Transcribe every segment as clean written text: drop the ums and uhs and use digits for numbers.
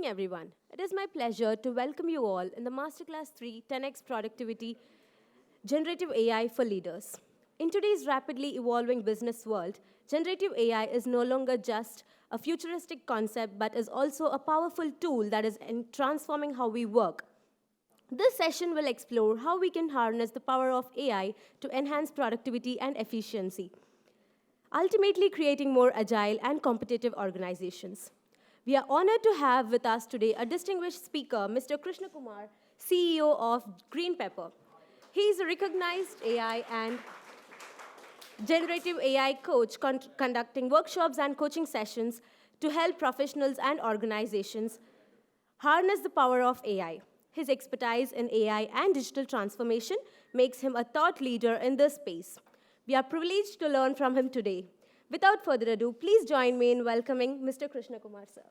evening, everyone. It is my pleasure to welcome you all in the Masterclass 3 10x Productivity Generative AI for Leaders. In today's rapidly evolving business world, generative AI is no longer just a futuristic concept but is also a powerful tool that is transforming how we work. This session will explore how we can harness the power of AI to enhance productivity and efficiency, ultimately creating more agile and competitive organizations. We are honored to have with us today a distinguished speaker, Mr. Krishnakumar, CEO of GreenPepper. He is a recognized AI and generative AI coach conducting workshops and coaching sessions to help professionals and organizations harness the power of AI. His expertise in AI and digital transformation makes him a thought leader in this space. We are privileged to learn from him today. Without further ado, please join me in welcoming Mr. Krishnakumar, sir.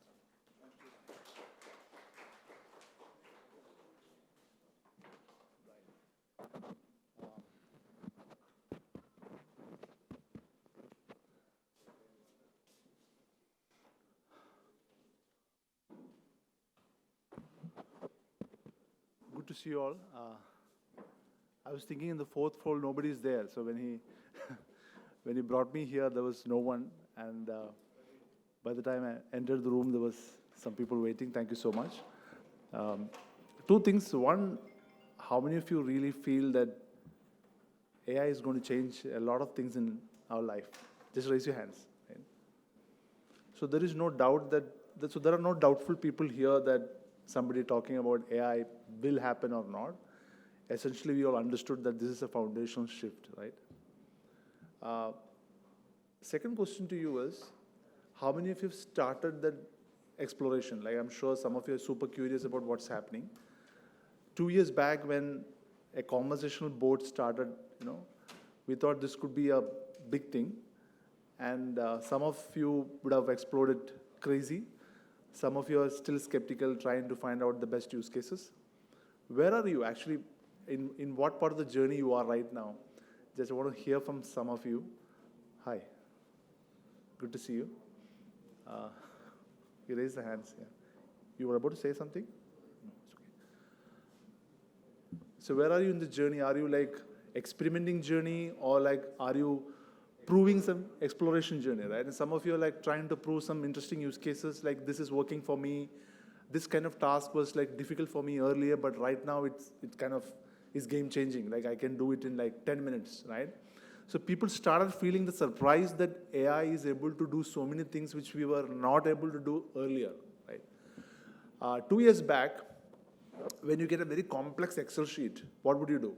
Good to see you all. I was thinking in the fourth floor, nobody's there. So when he when he brought me here, there was no one. And by the time I entered the room, there was some people waiting. Thank you so much. Two things. One, how many of you really feel that AI is going to change a lot of things in our life? Just raise your hands. Right? So there is no doubt so there are no doubtful people here that somebody talking about AI will happen or not. Essentially, we all understood that this is a foundational shift, right? Second question to you is, how many of you have started that exploration? Like, I'm sure some of you are super curious about what's happening. 2 years back, when a conversational board started, we thought this could be a big thing. And some of you would have explored it crazy. Some of you are still skeptical, trying to find out the best use cases. Where are you actually? In what part of the journey you are right now? Just want to hear from some of you. Hi. Good to see you. You raised the hands. Yeah. You were about to say something? No, it's okay. So where are you in the journey? Are you like experimenting journey, or like are you proving some exploration journey, right? And some of you are like trying to prove some interesting use cases, like this is working for me. This kind of task was like difficult for me earlier, but right now it kind of is game changing. Like I can do it in like 10 minutes, right? So people started feeling the surprise that AI is able to do so many things which we were not able to do earlier, right? 2 years back, when you get a very complex Excel sheet, what would you do?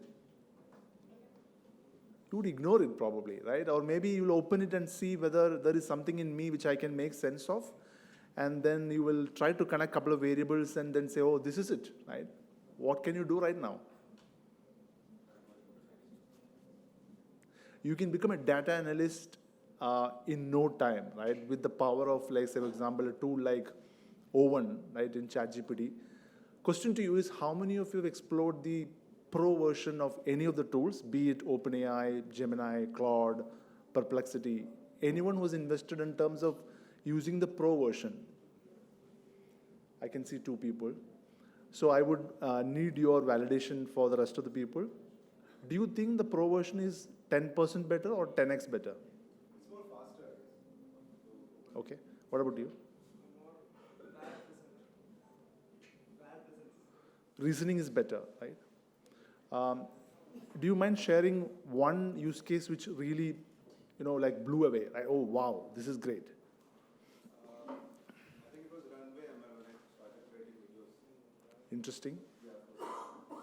You would ignore it probably, right? Or maybe you'll open it and see whether there is something in me which I can make sense of. And then you will try to connect a couple of variables and then say, oh, this is it, right? What can you do right now? You can become a data analyst in no time, right? With the power of, like, say, for example, a tool like O1, right, in ChatGPT. Question to you is, how many of you have explored the pro version of any of the tools, be it OpenAI, Gemini, Claude, Perplexity? Anyone who's invested in terms of using the pro version? I can see 2 people. So I would need your validation for the rest of the people. Do you think the pro version is 10% better or 10x better? It's more faster. Okay. What about you? More bad results. Reasoning is better, right? Do you mind sharing one use case which really, like blew away? Like, oh, wow, this is great. I think it was Runway ML when I started creating videos. Interesting. Yeah.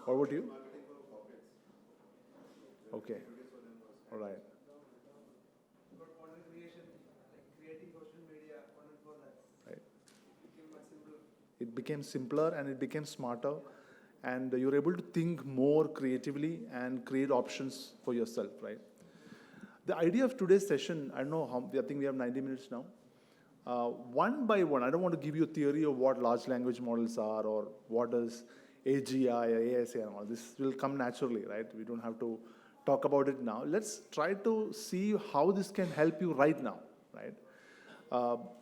What about you? Marketing for corporates. Okay. Videos for them was All right. But content creation, like creating social media, content for that. Right. It became much simpler. It became simpler and it became smarter. And you're able to think more creatively and create options for yourself, right? The idea of today's session, I don't know how, I think we have 90 minutes now. One by one, I don't want to give you a theory of what large language models are or what is AGI or ASA and all. This will come naturally, right? We don't have to talk about it now. Let's try to see how this can help you right now, right?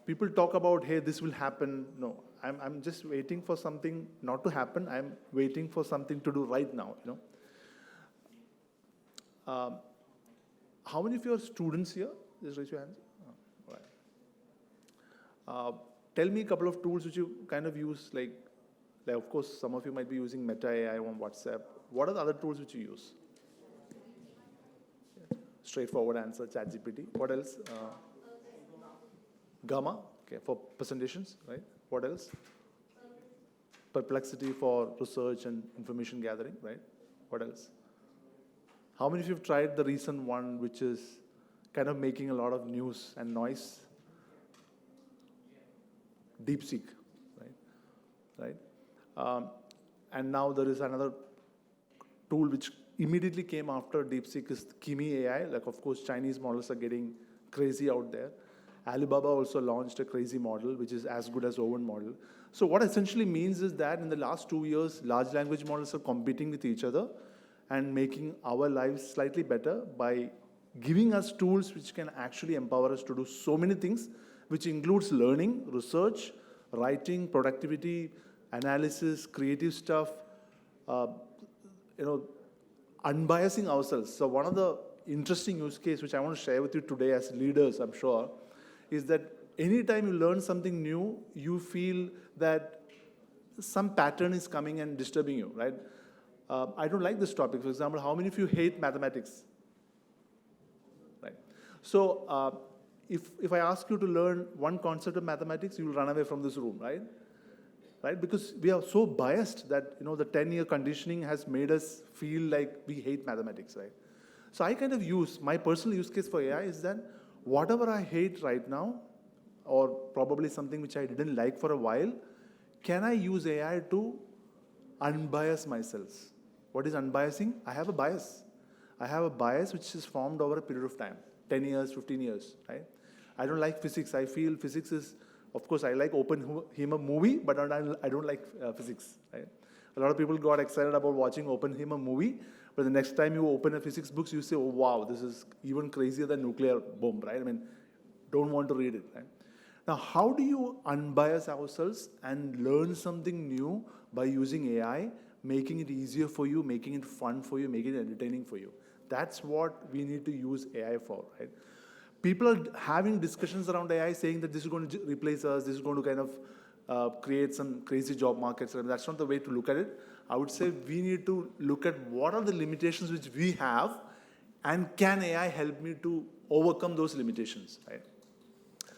People talk about, hey, this will happen. No, I'm just waiting for something not to happen. I'm waiting for something to do right now, How many of you are students here? Just raise your hands. All right. Tell me a couple of tools which you kind of use, like of course, some of you might be using Meta AI on WhatsApp. What are the other tools which you use? Straightforward answer, ChatGPT. What else? Gamma, okay, for presentations, right? What else? Perplexity for research and information gathering, right? What else? How many of you have tried the recent one which is kind of making a lot of news and noise? DeepSeek, right? And now there is another tool which immediately came after DeepSeek is Kimi AI. Like, of course, Chinese models are getting crazy out there. Alibaba also launched a crazy model, which is as good as Owen model. So what essentially means is that in the last 2 years, large language models are competing with each other and making our lives slightly better by giving us tools which can actually empower us to do so many things, which includes learning, research, writing, productivity, analysis, creative stuff, unbiasing ourselves. So one of the interesting use case which I want to share with you today as leaders, I'm sure, is that anytime you learn something new, you feel that some pattern is coming and disturbing you, right? I don't like this topic. For example, how many of you hate mathematics? Right. So if I ask you to learn one concept of mathematics, you'll run away from this room, right? Right? Because we are so biased that the 10-year conditioning has made us feel like we hate mathematics, right? So I kind of my personal use case for AI is that whatever I hate right now, or probably something which I didn't like for a while, can I use AI to unbias myself? What is unbiasing? I have a bias. I have a bias which is formed over a period of time, 10 years, 15 years, right? I don't like physics. I feel physics is, of course, I like Oppenheimer movie, but I don't like physics, right? A lot of people got excited about watching Oppenheimer movie, but the next time you open a physics book, you say, oh, wow, this is even crazier than nuclear bomb, right? I mean, don't want to read it, right? Now, how do you unbias ourselves and learn something new by using AI, making it easier for you, making it fun for you, making it entertaining for you? That's what we need to use AI for, right? People are having discussions around AI saying that this is going to replace us, this is going to kind of create some crazy job markets. That's not the way to look at it. I would say we need to look at what are the limitations which we have, and can AI help me to overcome those limitations, right?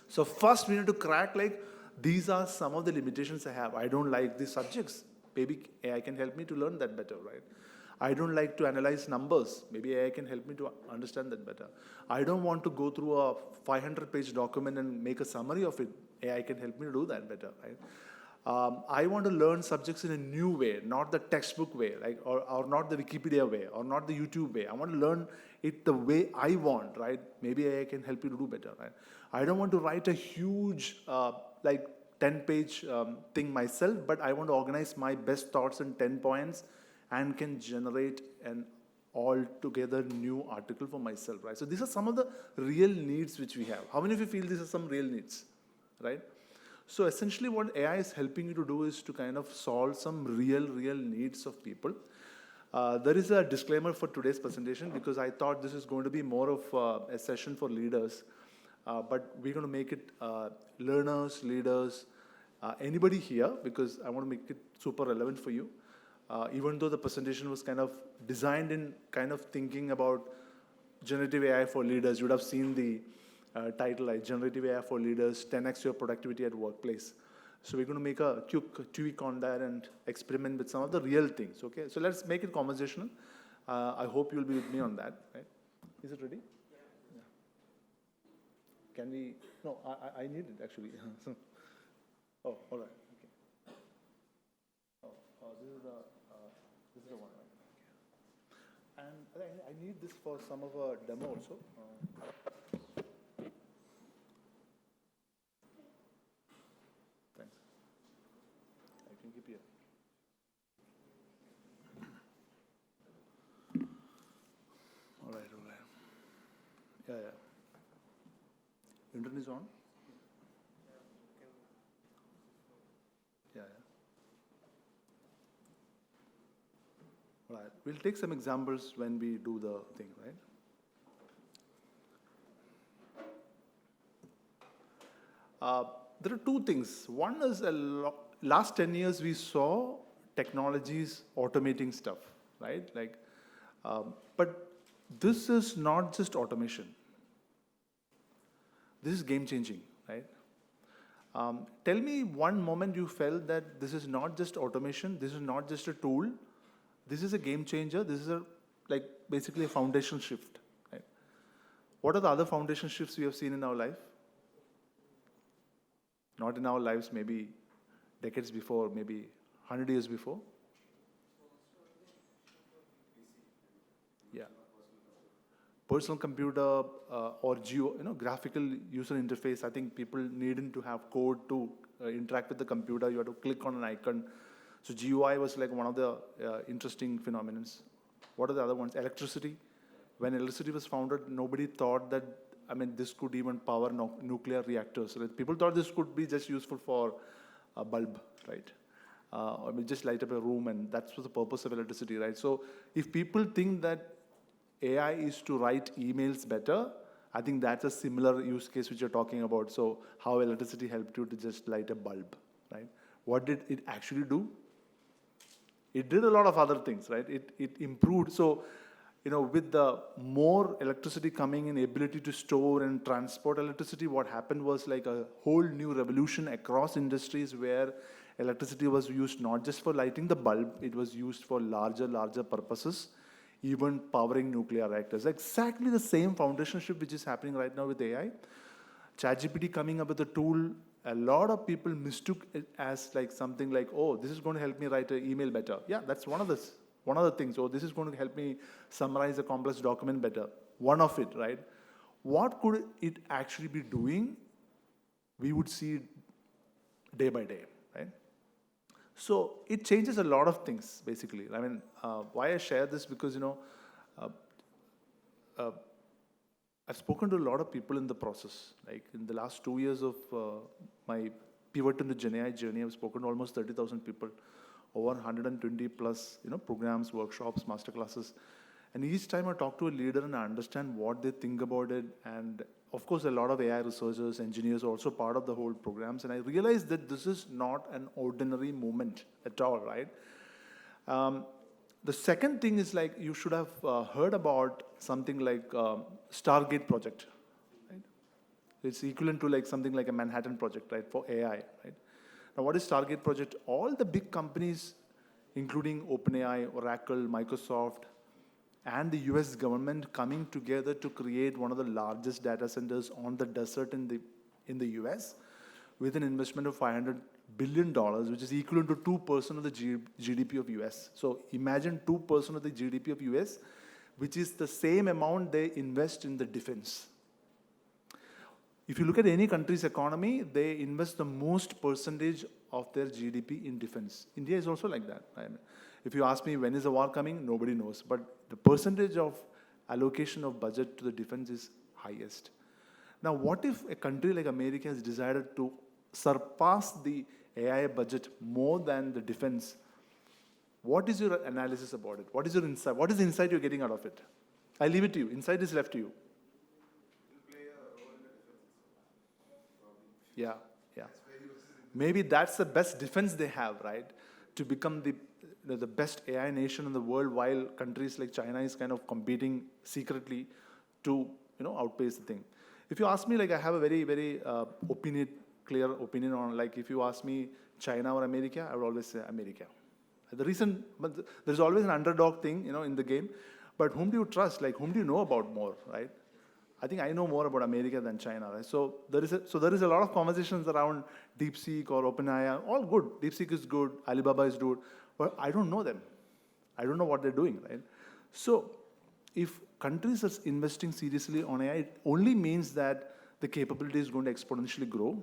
So first we need to crack, like, these are some of the limitations I have. I don't like these subjects. Maybe AI can help me to learn that better, right? I don't like to analyze numbers. Maybe AI can help me to understand that better. I don't want to go through a 500-page document and make a summary of it. AI can help me to do that better, right? I want to learn subjects in a new way, not the textbook way, like, or not the Wikipedia way, or not the YouTube way. I want to learn it the way I want, right? Maybe AI can help you to do better, right? I don't want to write a huge, 10-page thing myself, but I want to organize my best thoughts in 10 points and can generate an altogether new article for myself, right? So these are some of the real needs which we have. How many of you feel these are some real needs, right? So essentially what AI is helping you to do is to kind of solve some real needs of people. There is a disclaimer for today's presentation because I thought this is going to be more of a session for leaders, but we're going to make it learners, leaders, anybody here, because I want to make it super relevant for you. Even though the presentation was kind of designed in kind of thinking about generative AI for leaders, you would have seen the title, like Generative AI for Leaders, 10x your productivity at workplace. So we're going to make a quick tweak on that and experiment with some of the real things, okay? So let's make it conversational. I hope you'll be with me on that, right? Is it ready? Yeah. Can we, no, I need it actually. Oh, all right, okay. Oh, this is the one, right? Okay. And I need this for some of our demo also. Thanks. I can keep here. All right. Yeah. Internet is on? Right. We'll take some examples when we do the thing, right? There are two things. One is last 10 years we saw technologies automating stuff, right? But this is not just automation. This is game changing, right? Tell me one moment you felt that this is not just automation, this is not just a tool, this is a game changer, this is basically a foundational shift, right? What are the other foundation shifts we have seen in our life? Not in our lives, maybe decades before, maybe 100 years before. Yeah. Personal computer or graphical user interface. I think people needing to have code to interact with the computer. You have to click on an icon. So GUI was like one of the interesting phenomena. What are the other ones? Electricity. When electricity was founded, nobody thought that, this could even power nuclear reactors. Right? People thought this could be just useful for a bulb, right? Just light up a room, and that's the purpose of electricity, right? So if people think that AI is to write emails better, I think that's a similar use case which you're talking about. So how electricity helped you to just light a bulb, right? What did it actually do? It did a lot of other things, right? It improved. So, with the more electricity coming in, ability to store and transport electricity, what happened was like a whole new revolution across industries where electricity was used not just for lighting the bulb, it was used for larger purposes, even powering nuclear reactors. Exactly the same foundation shift which is happening right now with AI. ChatGPT coming up with a tool, a lot of people mistook it as something like, oh, this is going to help me write an email better. Yeah, that's one of the things. Oh, this is going to help me summarize a complex document better. One of it, right? What could it actually be doing? We would see day by day, right? So it changes a lot of things, basically. Why I share this because, I've spoken to a lot of people in the process. In the last 2 years of my pivot into GenAI journey, I've spoken to almost 30,000 people, over 120 plus, programs, workshops, masterclasses. And each time I talk to a leader and I understand what they think about it. And of course, a lot of AI researchers, engineers are also part of the whole programs. And I realized that this is not an ordinary moment at all, right? The second thing is you should have heard about something like Stargate project, right? It's equivalent to something like a Manhattan project, right, for AI, right? Now, what is Stargate project? All the big companies, including OpenAI, Oracle, Microsoft, and the US government coming together to create one of the largest data centers on the desert in the US with an investment of $500 billion, which is equivalent to 2% of the GDP of US. So imagine 2% of the GDP of US, which is the same amount they invest in the defense. If you look at any country's economy, they invest the most percentage of their GDP in defense. India is also like that. If you ask me when is the war coming, nobody knows. But the percentage of allocation of budget to the defense is highest. Now, what if a country like America has decided to surpass the AI budget more than the defense? What is your analysis about it? What is your insight? What is the insight you're getting out of it? I leave it to you. Insight is left to you. Yeah. Maybe that's the best defense they have, right? To become the best AI nation in the world, while countries like China is kind of competing secretly to outpace the thing. If you ask me, I have a very, very clear opinion on, if you ask me China or America, I would always say America. The reason, but there's always an underdog thing, in the game. But whom do you trust? Whom do you know about more, right? I think I know more about America than China, right? So there is a lot of conversations around DeepSeek or OpenAI. All good. DeepSeek is good. Alibaba is good. But I don't know them. I don't know what they're doing, right? So if countries are investing seriously on AI, it only means that the capability is going to exponentially grow.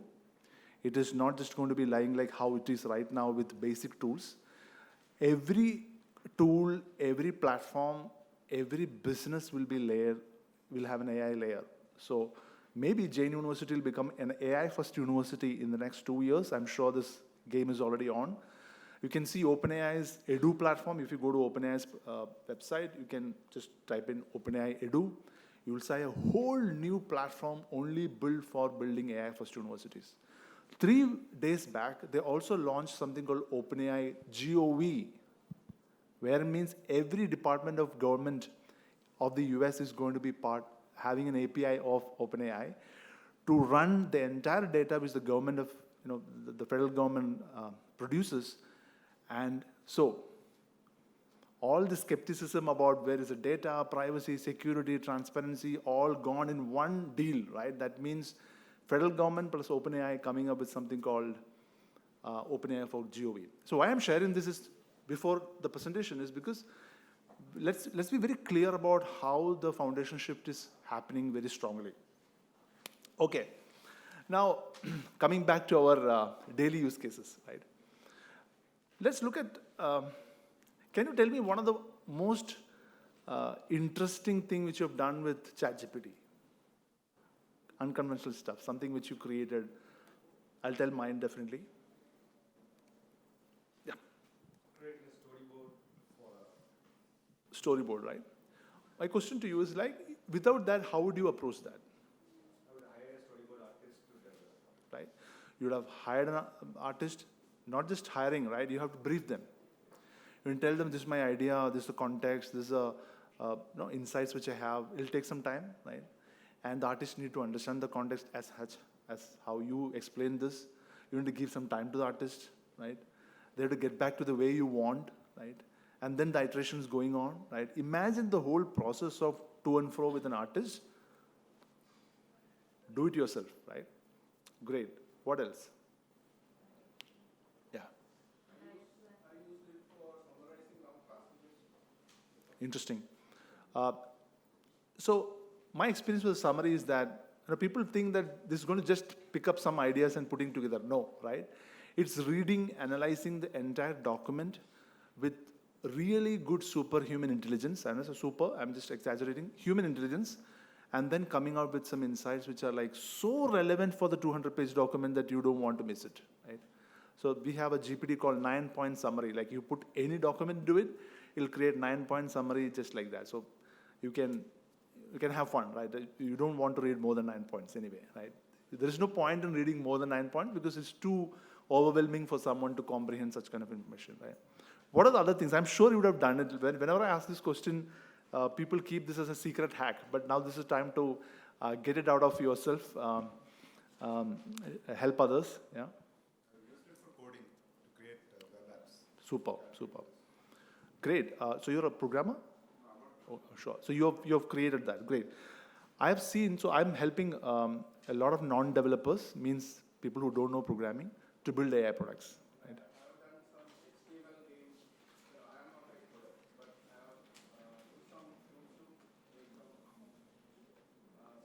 It is not just going to be lying like how it is right now with basic tools. Every tool, every platform, every business will have an AI layer. So maybe JAIN University will become an AI-first university in the next 2 years. I'm sure this game is already on. You can see OpenAI's Edu platform. If you go to OpenAI's website, you can just type in OpenAI Edu. You will see a whole new platform only built for building AI-first universities. 3 days back, they also launched something called OpenAI GOV, where it means every department of government of the US is going to be having an API of OpenAI to run the entire data which the government of, the federal government produces. And so, all the skepticism about where is the data, privacy, security, transparency, all gone in one deal, right? That means federal government plus OpenAI coming up with something called OpenAI for GOV. So why I'm sharing this is before the presentation is because let's be very clear about how the foundation shift is happening very strongly. Okay, now coming back to our daily use cases, right? Let's look at, can you tell me one of the most interesting thing which you have done with ChatGPT? Unconventional stuff, something which you created. I'll tell mine definitely. Yeah. Creating a storyboard for a Storyboard, right? My question to you is like, without that, how would you approach that? I would hire a storyboard artist to develop. Right? You would have hired an artist, not just hiring, right? You have to brief them. You can tell them, this is my idea, this is the context, this is insights which I have. It'll take some time, right? And the artists need to understand the context as how you explain this. You need to give some time to the artist, right? They have to get back to the way you want, right? And then the iteration is going on, right? Imagine the whole process of to and fro with an artist. Do it yourself, right? Great. What else? Yeah. I used it for summarizing long passages. Interesting. So my experience with the summary is that people think that this is going to just pick up some ideas and putting together. No, right? It's reading, analyzing the entire document with really good superhuman intelligence. I'm not so super, I'm just exaggerating. Human intelligence, and then coming out with some insights which are like so relevant for the 200-page document that you don't want to miss it, right? So we have a GPT called 9-point summary. Like you put any document into it, it'll create 9-point summary just like that. So you can have fun, right? You don't want to read more than 9 points anyway, right? There is no point in reading more than 9 points because it's too overwhelming for someone to comprehend such kind of information, right? What are the other things? I'm sure you would have done it. Whenever I ask this question, people keep this as a secret hack, but now this is time to get it out of yourself, help others, yeah? I used it for coding to create web apps. Super. Great. So you're a programmer? Oh, sure. So you have created that. Great. I have seen, so I'm helping a lot of non-developers, means people who don't know programming, to build AI products. Right? I have done some HTML games. I am not a coder, but I have used some tools to make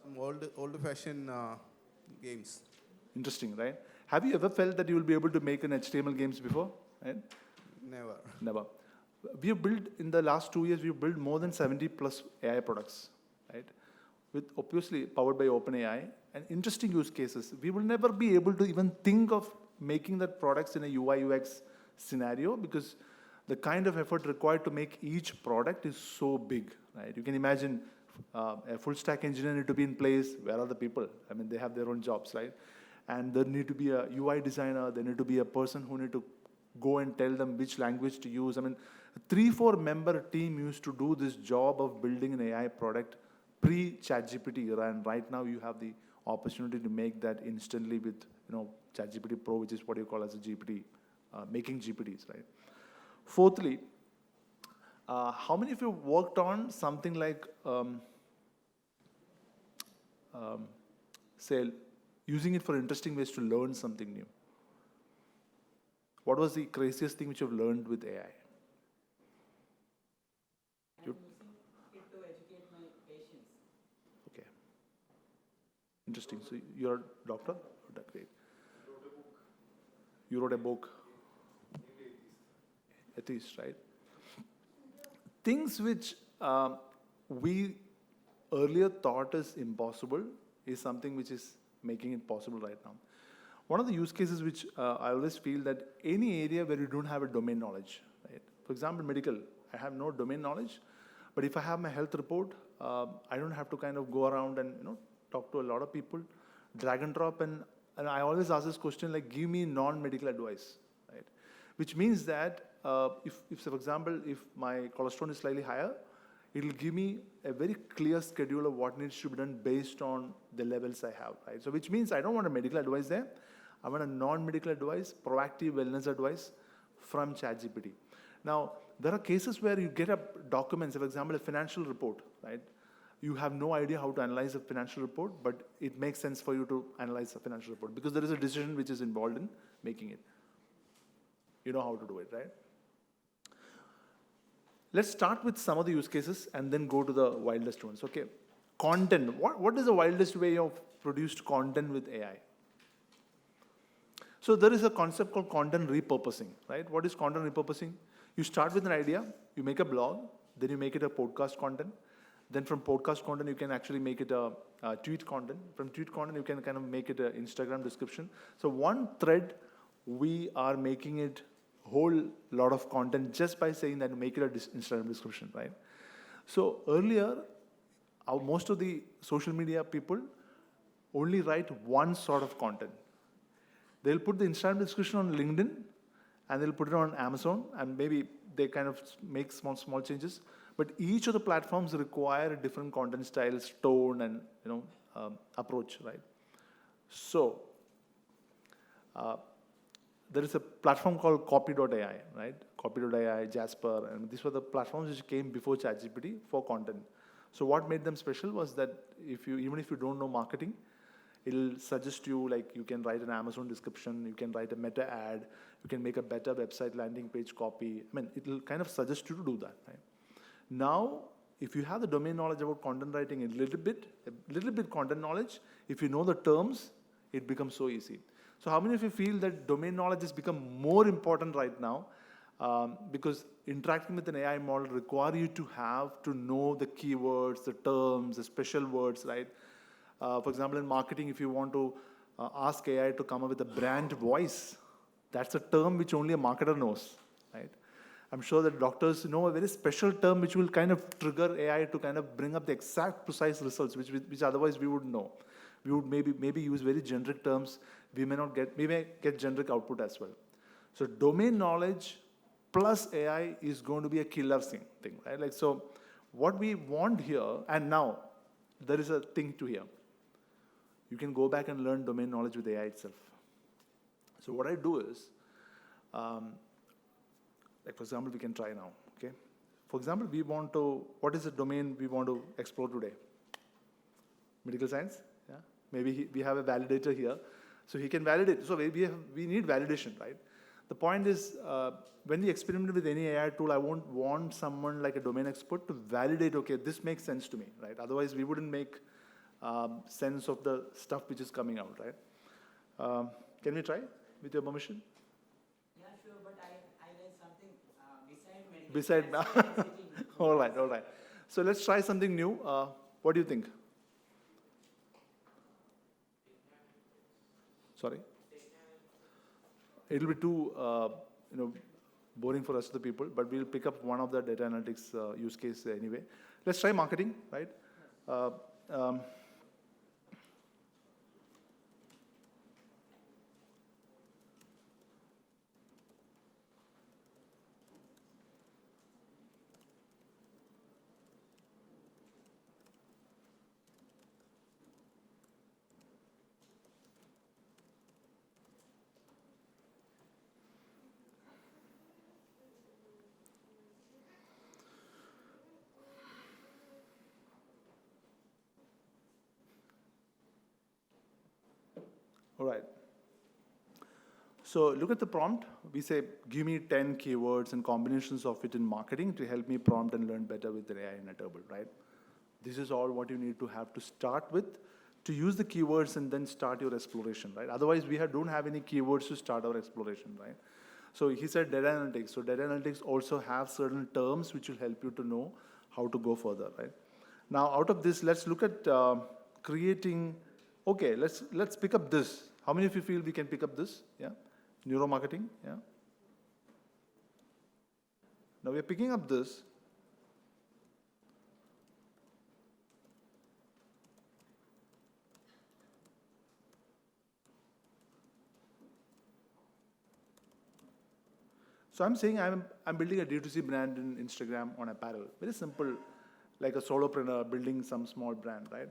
some old-fashioned games. Interesting, right? Have you ever felt that you will be able to make an HTML games before? Right? Never. We have built, in the last 2 years, we've built more than 70 plus AI products, right? With obviously powered by OpenAI and interesting use cases. We will never be able to even think of making that products in a UI UX scenario because the kind of effort required to make each product is so big, right? You can imagine a full stack engineer need to be in place. Where are the people? I mean, they have their own jobs, right? And there need to be a UI designer. There need to be a person who need to go and tell them which language to use. I mean, a 3-4 member team used to do this job of building an AI product pre-ChatGPT, and right now you have the opportunity to make that instantly with ChatGPT Pro, which is what you call as a GPT, making GPTs, right? Fourthly, how many of you worked on something like, say, using it for interesting ways to learn something new? What was the craziest thing which you've learned with AI? I'm using it to educate my patients. Okay. Interesting. So you're a doctor? That's great. You wrote a book. Atheist, right? Things which we earlier thought is impossible is something which is making it possible right now. One of the use cases which I always feel that any area where you don't have a domain knowledge, right? For example, medical, I have no domain knowledge, but if I have my health report, I don't have to kind of go around and talk to a lot of people, drag and drop, and I always ask this question like, give me non-medical advice, right? Which means that if for example, if my cholesterol is slightly higher, it will give me a very clear schedule of what needs to be done based on the levels I have, right? So which means I don't want a medical advice there. I want a non-medical advice, proactive wellness advice from ChatGPT. Now, there are cases where you get up documents, for example, a financial report, right? You have no idea how to analyze a financial report, but it makes sense for you to analyze a financial report because there is a decision which is involved in making it. You know how to do it, right? Let's start with some of the use cases and then go to the wildest ones, okay? Content. What is the wildest way of produced content with AI? So there is a concept called content repurposing, right? What is content repurposing? You start with an idea, you make a blog, then you make it a podcast content. Then from podcast content, you can actually make it a tweet content. From tweet content, you can kind of make it an Instagram description. So one thread, we are making it whole lot of content just by saying that make it an Instagram description, right? So earlier, most of the social media people only write one sort of content. They'll put the Instagram description on LinkedIn, and they'll put it on Amazon, and maybe they kind of make small changes. But each of the platforms require different content styles, tone, and approach, right? So there is a platform called Copy.ai, right? Copy.ai, Jasper, and these were the platforms which came before ChatGPT for content. So what made them special was that even if you don't know marketing, it'll suggest you, like, you can write an Amazon description, you can write a meta ad, you can make a better website landing page copy. I mean, it'll kind of suggest you to do that, right? Now, if you have the domain knowledge about content writing a little bit content knowledge, if you know the terms, it becomes so easy. So how many of you feel that domain knowledge has become more important right now? Because interacting with an AI model requires you to know the keywords, the terms, the special words, right? For example, in marketing, if you want to ask AI to come up with a brand voice, that's a term which only a marketer knows, right? I'm sure that doctors know a very special term which will kind of trigger AI to kind of bring up the exact precise results, which otherwise we wouldn't know. We would maybe use very generic terms. We may get generic output as well. So domain knowledge plus AI is going to be a killer thing, right? Like, so what we want here, and now there is a thing to here. You can go back and learn domain knowledge with AI itself. So what I do is, like, for example, we can try now, okay? For example, what is the domain we want to explore today? Medical science, yeah? Maybe we have a validator here, so he can validate. So we need validation, right? The point is, when we experiment with any AI tool, I won't want someone like a domain expert to validate, okay, this makes sense to me, right? Otherwise, we wouldn't make sense of the stuff which is coming out, right? Can we try with your permission? Yeah, sure, but I read something beside medical. Beside, all right. So let's try something new. What do you think? Sorry? It'll be too, boring for us, the people, but we'll pick up one of the data analytics use case anyway. Let's try marketing, right? All right. So look at the prompt. We say, give me 10 keywords and combinations of it in marketing to help me prompt and learn better with the AI in a table, right? This is all what you need to have to start with to use the keywords and then start your exploration, right? Otherwise, we don't have any keywords to start our exploration, right? So he said data analytics. So data analytics also have certain terms which will help you to know how to go further, right? Now, out of this, let's look at creating. Okay, let's pick up this. How many of you feel we can pick up this? Yeah? Neuromarketing, yeah? Now we're picking up this. So I'm saying I'm building a D2C brand in Instagram on apparel. Very simple, like a solopreneur building some small brand, right?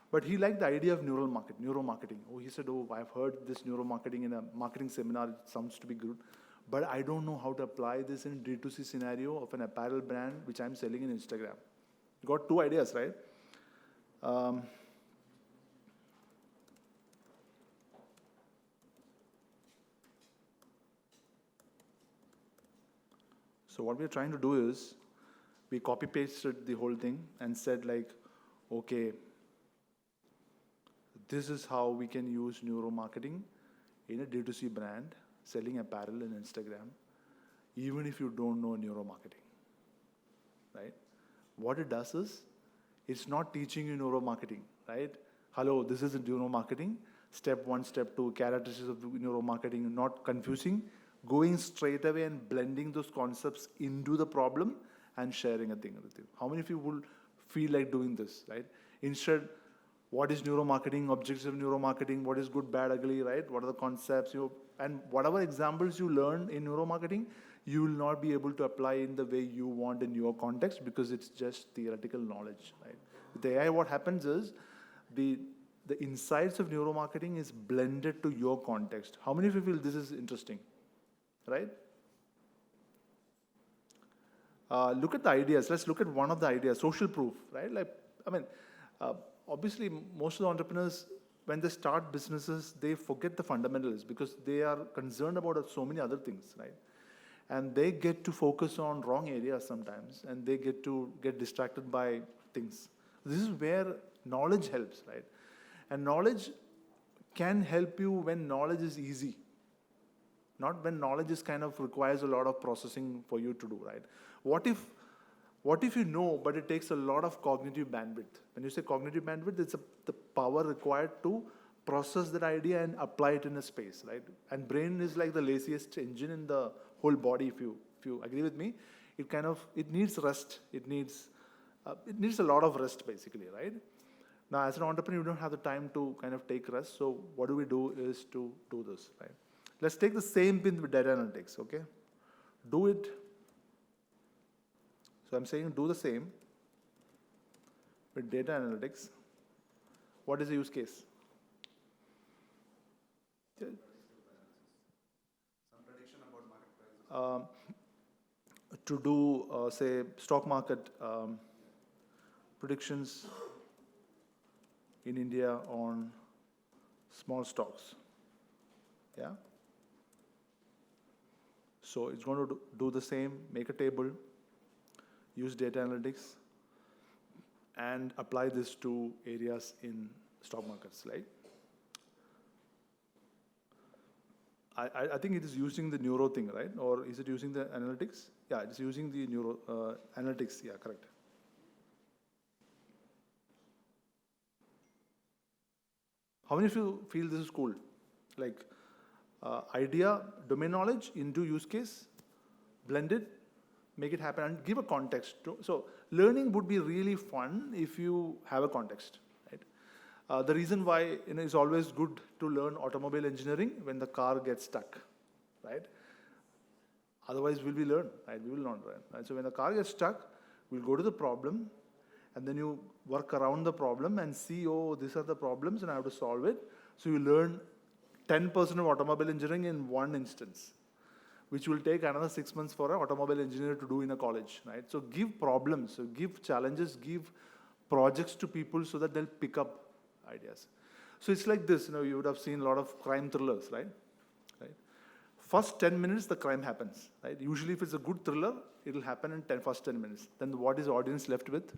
But he liked the idea of neuromarketing. Oh, he said, oh, I've heard this neuromarketing in a marketing seminar. It sounds to be good. But I don't know how to apply this in D2C scenario of an apparel brand, which I'm selling in Instagram. You got two ideas, right? So what we're trying to do is, we copy-pasted the whole thing and said like, okay, this is how we can use neuromarketing in a D2C brand, selling apparel in Instagram, even if you don't know neuromarketing, right? What it does is, it's not teaching you neuromarketing, right? Hello, this is neuromarketing. Step 1, step 2, characteristics of neuromarketing, not confusing, going straight away and blending those concepts into the problem and sharing a thing with you. How many of you will feel like doing this, right? Instead, what is neuromarketing, objectives of neuromarketing, what is good, bad, ugly, right? What are the concepts, and whatever examples you learn in neuromarketing, you will not be able to apply in the way you want in your context because it's just theoretical knowledge, right? With AI, what happens is, the insights of neuromarketing is blended to your context. How many of you feel this is interesting, right? Look at the ideas. Let's look at one of the ideas, social proof, right? Like, I mean, obviously, most of the entrepreneurs, when they start businesses, they forget the fundamentals because they are concerned about so many other things, right? And they get to focus on wrong areas sometimes, and they get distracted by things. This is where knowledge helps, right? And knowledge can help you when knowledge is easy, not when knowledge is kind of requires a lot of processing for you to do, right? What if you know, but it takes a lot of cognitive bandwidth? When you say cognitive bandwidth, it's the power required to process that idea and apply it in a space, right? And brain is like the laziest engine in the whole body. If you agree with me, it needs rest. It needs a lot of rest, basically, right? Now, as an entrepreneur, you don't have the time to kind of take rest. So what do we do is to do this, right? Let's take the same thing with data analytics, okay? Do it. So I'm saying do the same with data analytics. What is the use case? Some prediction about market prices. To do, say, stock market predictions in India on small stocks. Yeah? So it's going to do the same, make a table, use data analytics, and apply this to areas in stock markets, right? I think it is using the neuro thing, right? Or is it using the analytics? Yeah, it's using the neuro analytics. Yeah, correct. How many of you feel this is cool? Like idea, domain knowledge into use case, blend it, make it happen, and give a context. So learning would be really fun if you have a context, right? The reason why it's always good to learn automobile engineering when the car gets stuck, right? Otherwise, will we learn? Right? We will not learn. Right? So when the car gets stuck, we'll go to the problem, and then you work around the problem and see, oh, these are the problems, and I have to solve it. So you learn 10% of automobile engineering in one instance, which will take another 6 months for an automobile engineer to do in a college, right? So give problems, so give challenges, give projects to people so that they'll pick up ideas. So it's like this, you would have seen a lot of crime thrillers, right? First 10 minutes, the crime happens, right? Usually if it's a good thriller, it'll happen in first 10 minutes. Then what is the audience left with?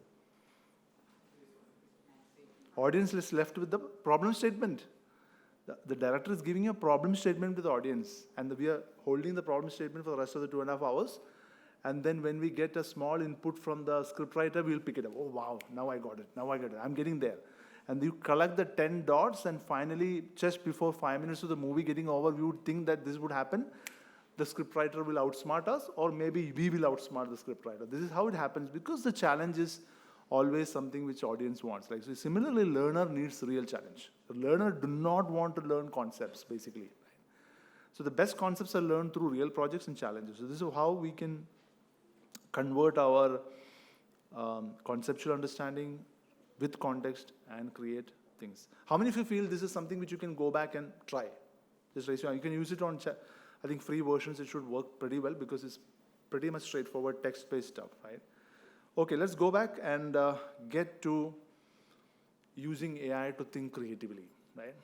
Audience is left with the problem statement. The director is giving you a problem statement to the audience, and we are holding the problem statement for the rest of the 2.5 hours. And then when we get a small input from the scriptwriter, we'll pick it up. Oh, wow, now I got it. I'm getting there. And you collect the 10 dots, and finally, just before 5 minutes of the movie getting over, we would think that this would happen. The scriptwriter will outsmart us, or maybe we will outsmart the scriptwriter. This is how it happens, because the challenge is always something which audience wants. Like, so similarly, learner needs real challenge. The learner do not want to learn concepts, basically. So the best concepts are learned through real projects and challenges. So this is how we can convert our conceptual understanding with context and create things. How many of you feel this is something which you can go back and try? Just raise your hand. You can use it on, I think, free versions. It should work pretty well because it's pretty much straightforward text-based stuff, right? Okay, let's go back and get to using AI to think creatively, right?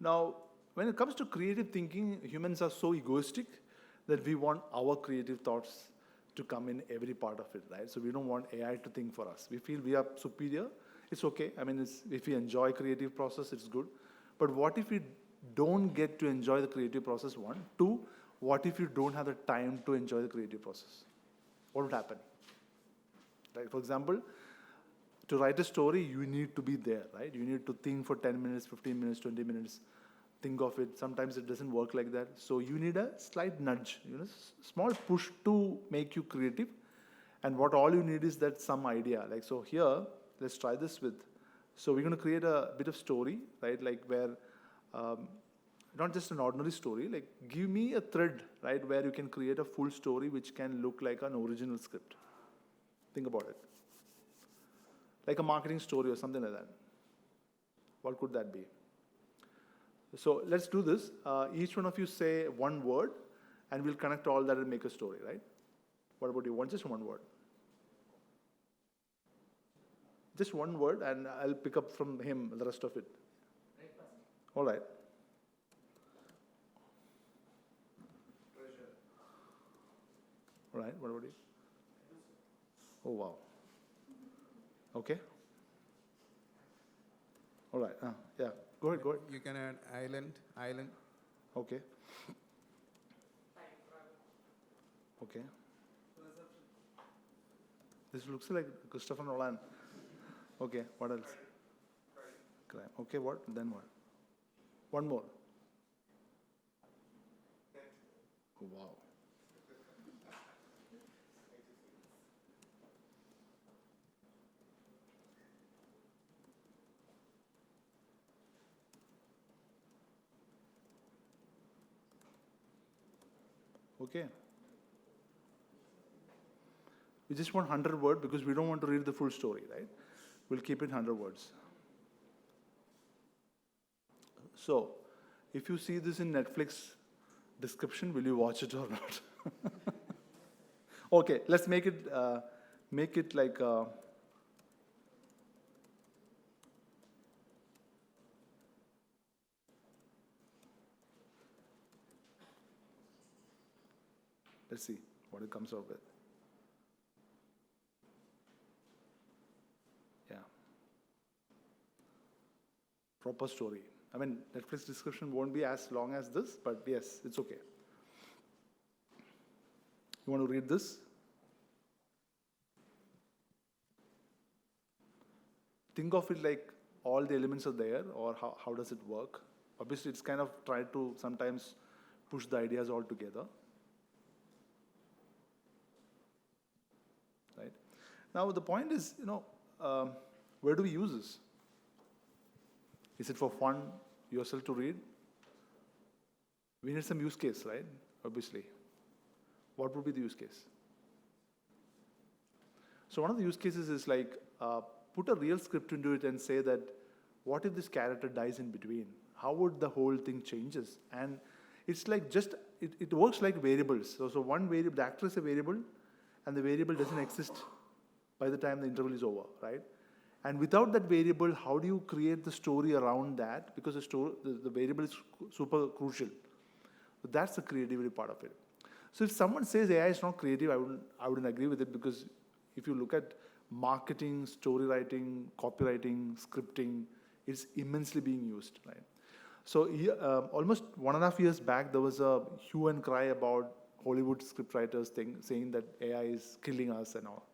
Now, when it comes to creative thinking, humans are so egoistic that we want our creative thoughts to come in every part of it, right? So we don't want AI to think for us. We feel we are superior. It's okay. I mean, if we enjoy creative process, it's good. But what if we don't get to enjoy the creative process, one? Two, what if you don't have the time to enjoy the creative process? What would happen? Right? For example, to write a story, you need to be there, right? You need to think for 10 minutes, 15 minutes, 20 minutes. Think of it. Sometimes it doesn't work like that. So you need a slight nudge, small push to make you creative. And what all you need is that some idea. Like, so here, let's try this with. So we're going to create a bit of story, right? Like where, not just an ordinary story, like give me a thread, right? Where you can create a full story which can look like an original script. Think about it. Like a marketing story or something like that. What could that be? So let's do this. Each one of you say one word, and we'll connect all that and make a story, right? What about you? Just one word. Just one word, and I'll pick up from him the rest of it. Breakfast. All right. Treasure. All right. What about you? Oh, wow. Okay. All right. Yeah. Go ahead. You can add island. Okay. Okay. This looks like Christopher Nolan. Okay, what else? Crime. Okay, what? Then what? One more. Oh, wow. Okay. We just want 100 words because we don't want to read the full story, right? We'll keep it 100 words. So, if you see this in Netflix description, will you watch it or not? Okay, let's make it like let's see what it comes out with. Yeah. Proper story. I mean, Netflix description won't be as long as this, but yes, it's okay. You want to read this? Think of it like all the elements are there, or how does it work? Obviously, it's kind of tried to sometimes push the ideas all together. Right? Now, the point is, where do we use this? Is it for fun, yourself to read? We need some use case, right? Obviously. What would be the use case? So one of the use cases is like, put a real script into it and say that, what if this character dies in between? How would the whole thing changes? And it's like it works like variables. So one variable, the actor is a variable, and the variable doesn't exist by the time the interval is over, right? And without that variable, how do you create the story around that? Because the variable is super crucial. So that's the creativity part of it. So if someone says AI is not creative, I wouldn't agree with it, because if you look at marketing, story writing, copywriting, scripting, it's immensely being used, right? So almost 1.5 years back, there was a hue and cry about Hollywood scriptwriters thing, saying that AI is killing us and all.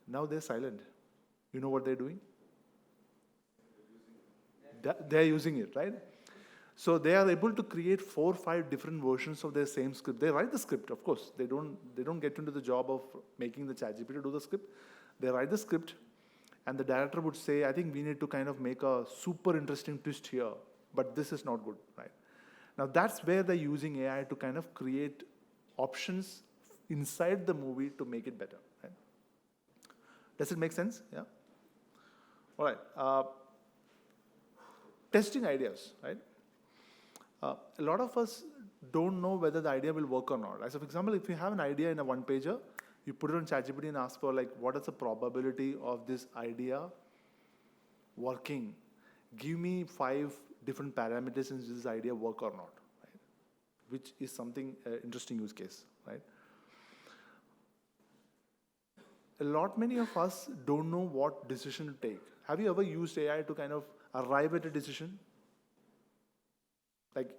Now they're silent. You know what they're doing? They're using it, right? So they are able to create 4 or 5 different versions of their same script. They write the script, of course. They don't get into the job of making the ChatGPT do the script. They write the script, and the director would say, I think we need to kind of make a super interesting twist here, but this is not good, right? Now that's where they're using AI to kind of create options inside the movie to make it better, right? Does it make sense? Yeah? All right. Testing ideas, right? A lot of us don't know whether the idea will work or not. So for example, if you have an idea in a one-pager, you put it on ChatGPT and ask for like, what is the probability of this idea working? Give me 5 different parameters in this idea work or not, right? Which is something interesting use case, right? Many of us don't know what decision to take. Have you ever used AI to kind of arrive at a decision? Like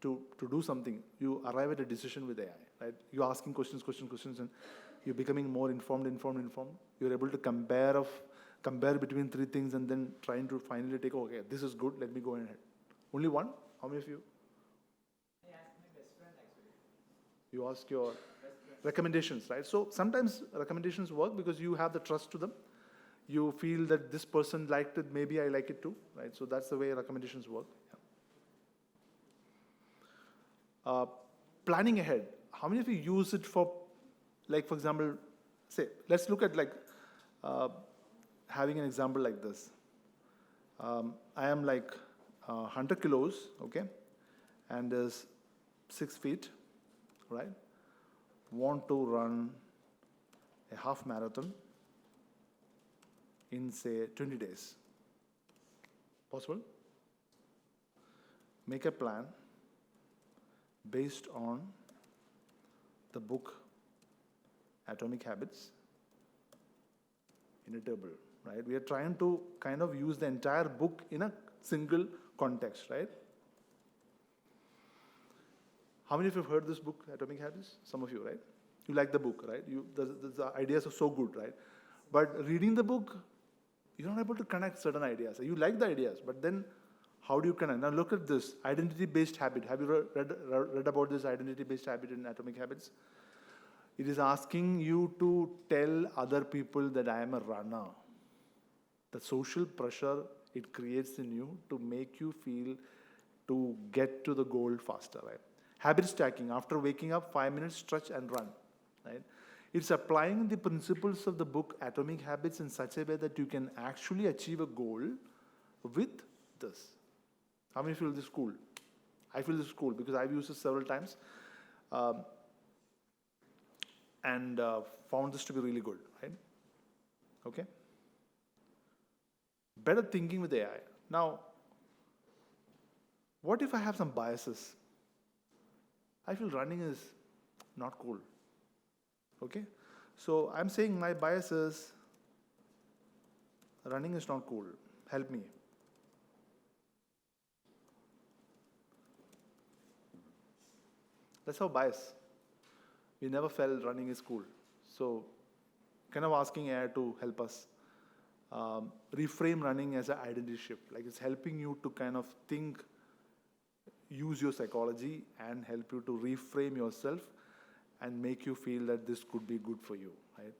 to do something, you arrive at a decision with AI, right? You're asking questions, and you're becoming more informed. You're able to compare between 3 things and then trying to finally take, okay, this is good, let me go ahead. Only one? How many of you? I asked my best friend actually. You ask your recommendations, right? So sometimes recommendations work because you have the trust to them. You feel that this person liked it, maybe I like it too, right? So that's the way recommendations work. Yeah. Planning ahead. How many of you use it for, like, for example, say, let's look at like having an example like this. I am like 100 kilos, okay, and is 6 feet, right? Want to run a half marathon in, say, 20 days. Possible? Make a plan based on the book Atomic Habits in a table, right? We are trying to kind of use the entire book in a single context, right? How many of you have heard this book, Atomic Habits? Some of you, right? You like the book, right? The ideas are so good, right? But reading the book, you're not able to connect certain ideas. You like the ideas, but then how do you connect? Now look at this, identity-based habit. Have you read about this identity-based habit in Atomic Habits? It is asking you to tell other people that I am a runner. The social pressure it creates in you to make you feel to get to the goal faster, right? Habit stacking. After waking up, 5 minutes, stretch and run, right? It's applying the principles of the book Atomic Habits in such a way that you can actually achieve a goal with this. How many feel this is cool? I feel this is cool because I've used it several times and found this to be really good, right? Okay? Better thinking with AI. Now, what if I have some biases? I feel running is not cool. Okay? So I'm saying my bias is running is not cool. Help me. That's our bias. We never felt running is cool. So kind of asking AI to help us reframe running as an identity shift. Like it's helping you to kind of think, use your psychology and help you to reframe yourself and make you feel that this could be good for you, right?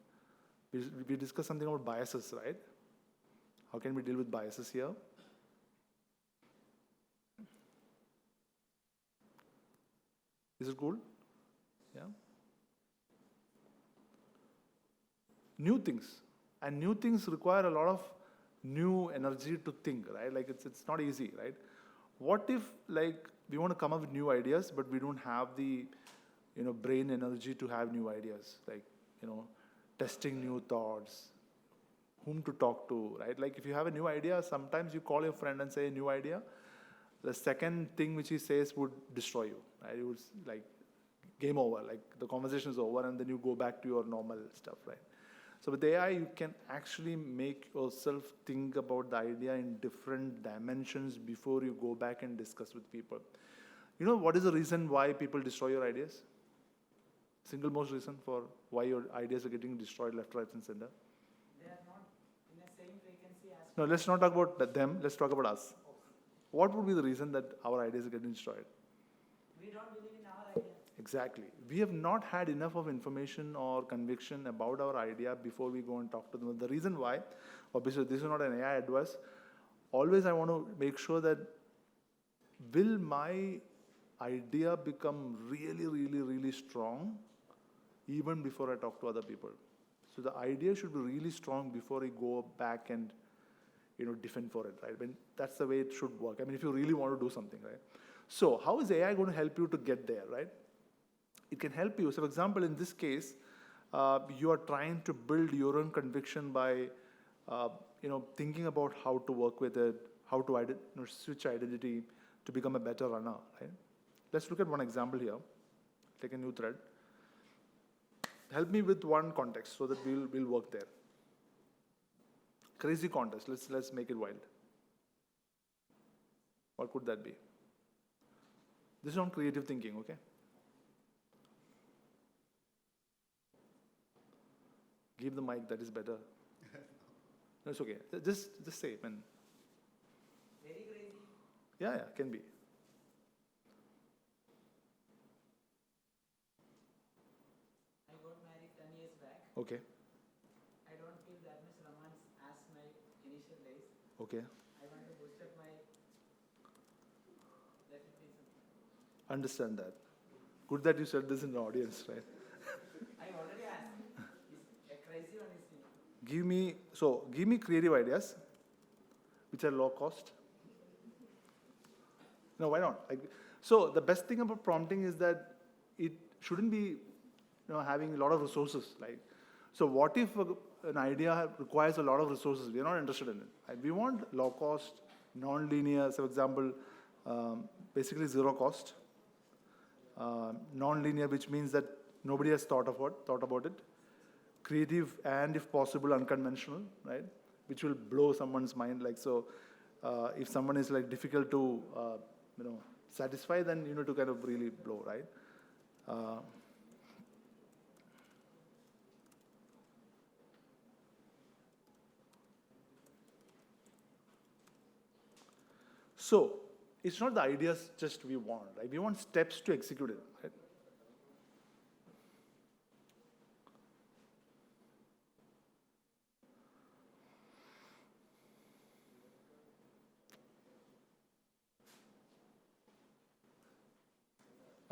We discussed something about biases, right? How can we deal with biases here? Is it cool? Yeah. New things. And new things require a lot of new energy to think, right? Like it's not easy, right? What if like we want to come up with new ideas, but we don't have the brain energy to have new ideas, like testing new thoughts, whom to talk to, right? Like if you have a new idea, sometimes you call your friend and say a new idea. The second thing which he says would destroy you, right? It would like game over, like the conversation is over and then you go back to your normal stuff, right? So with AI, you can actually make yourself think about the idea in different dimensions before you go back and discuss with people. You know what is the reason why people destroy your ideas? Single most reason for why your ideas are getting destroyed left, right, and center. They are not in the same No, let's not talk about them. Let's talk about us. What would be the reason that our ideas are getting destroyed? We don't believe in our idea. Exactly. We have not had enough of information or conviction about our idea before we go and talk to them. The reason why, obviously, this is not an AI advice. Always, I want to make sure that will my idea become really, really, really strong even before I talk to other people. So the idea should be really strong before I go back and defend for it, right? I mean, that's the way it should work. I mean, if you really want to do something, right? So how is AI going to help you to get there, right? It can help you. So for example, in this case, you are trying to build your own conviction by, thinking about how to work with it, how to switch identity to become a better runner, right? Let's look at one example here. Take a new thread. Help me with one context so that we'll work there. Crazy contest. Let's make it wild. What could that be? This is on creative thinking, okay? Give the mic, that is better. No, it's okay. Just say, man. Very crazy. Yeah, can be. I got married 10 years back. Okay, I don't feel that much romance as my initial days. okay. I want to boost up my reputation. Understand that. Good that you said this in the audience, right? I already asked. Is a crazy one is me. Give me creative ideas which are low cost. No, why not? So the best thing about prompting is that it shouldn't be having a lot of resources. So what if an idea requires a lot of resources? We are not interested in it. Right? We want low cost, non-linear. So for example, basically zero cost. Non-linear, which means that nobody has thought about it. Creative and, if possible, unconventional, right? Which will blow someone's mind. If someone is difficult to, satisfy, then you need to kind of really blow, right? So it's not the ideas just we want, right? We want steps to execute it, right?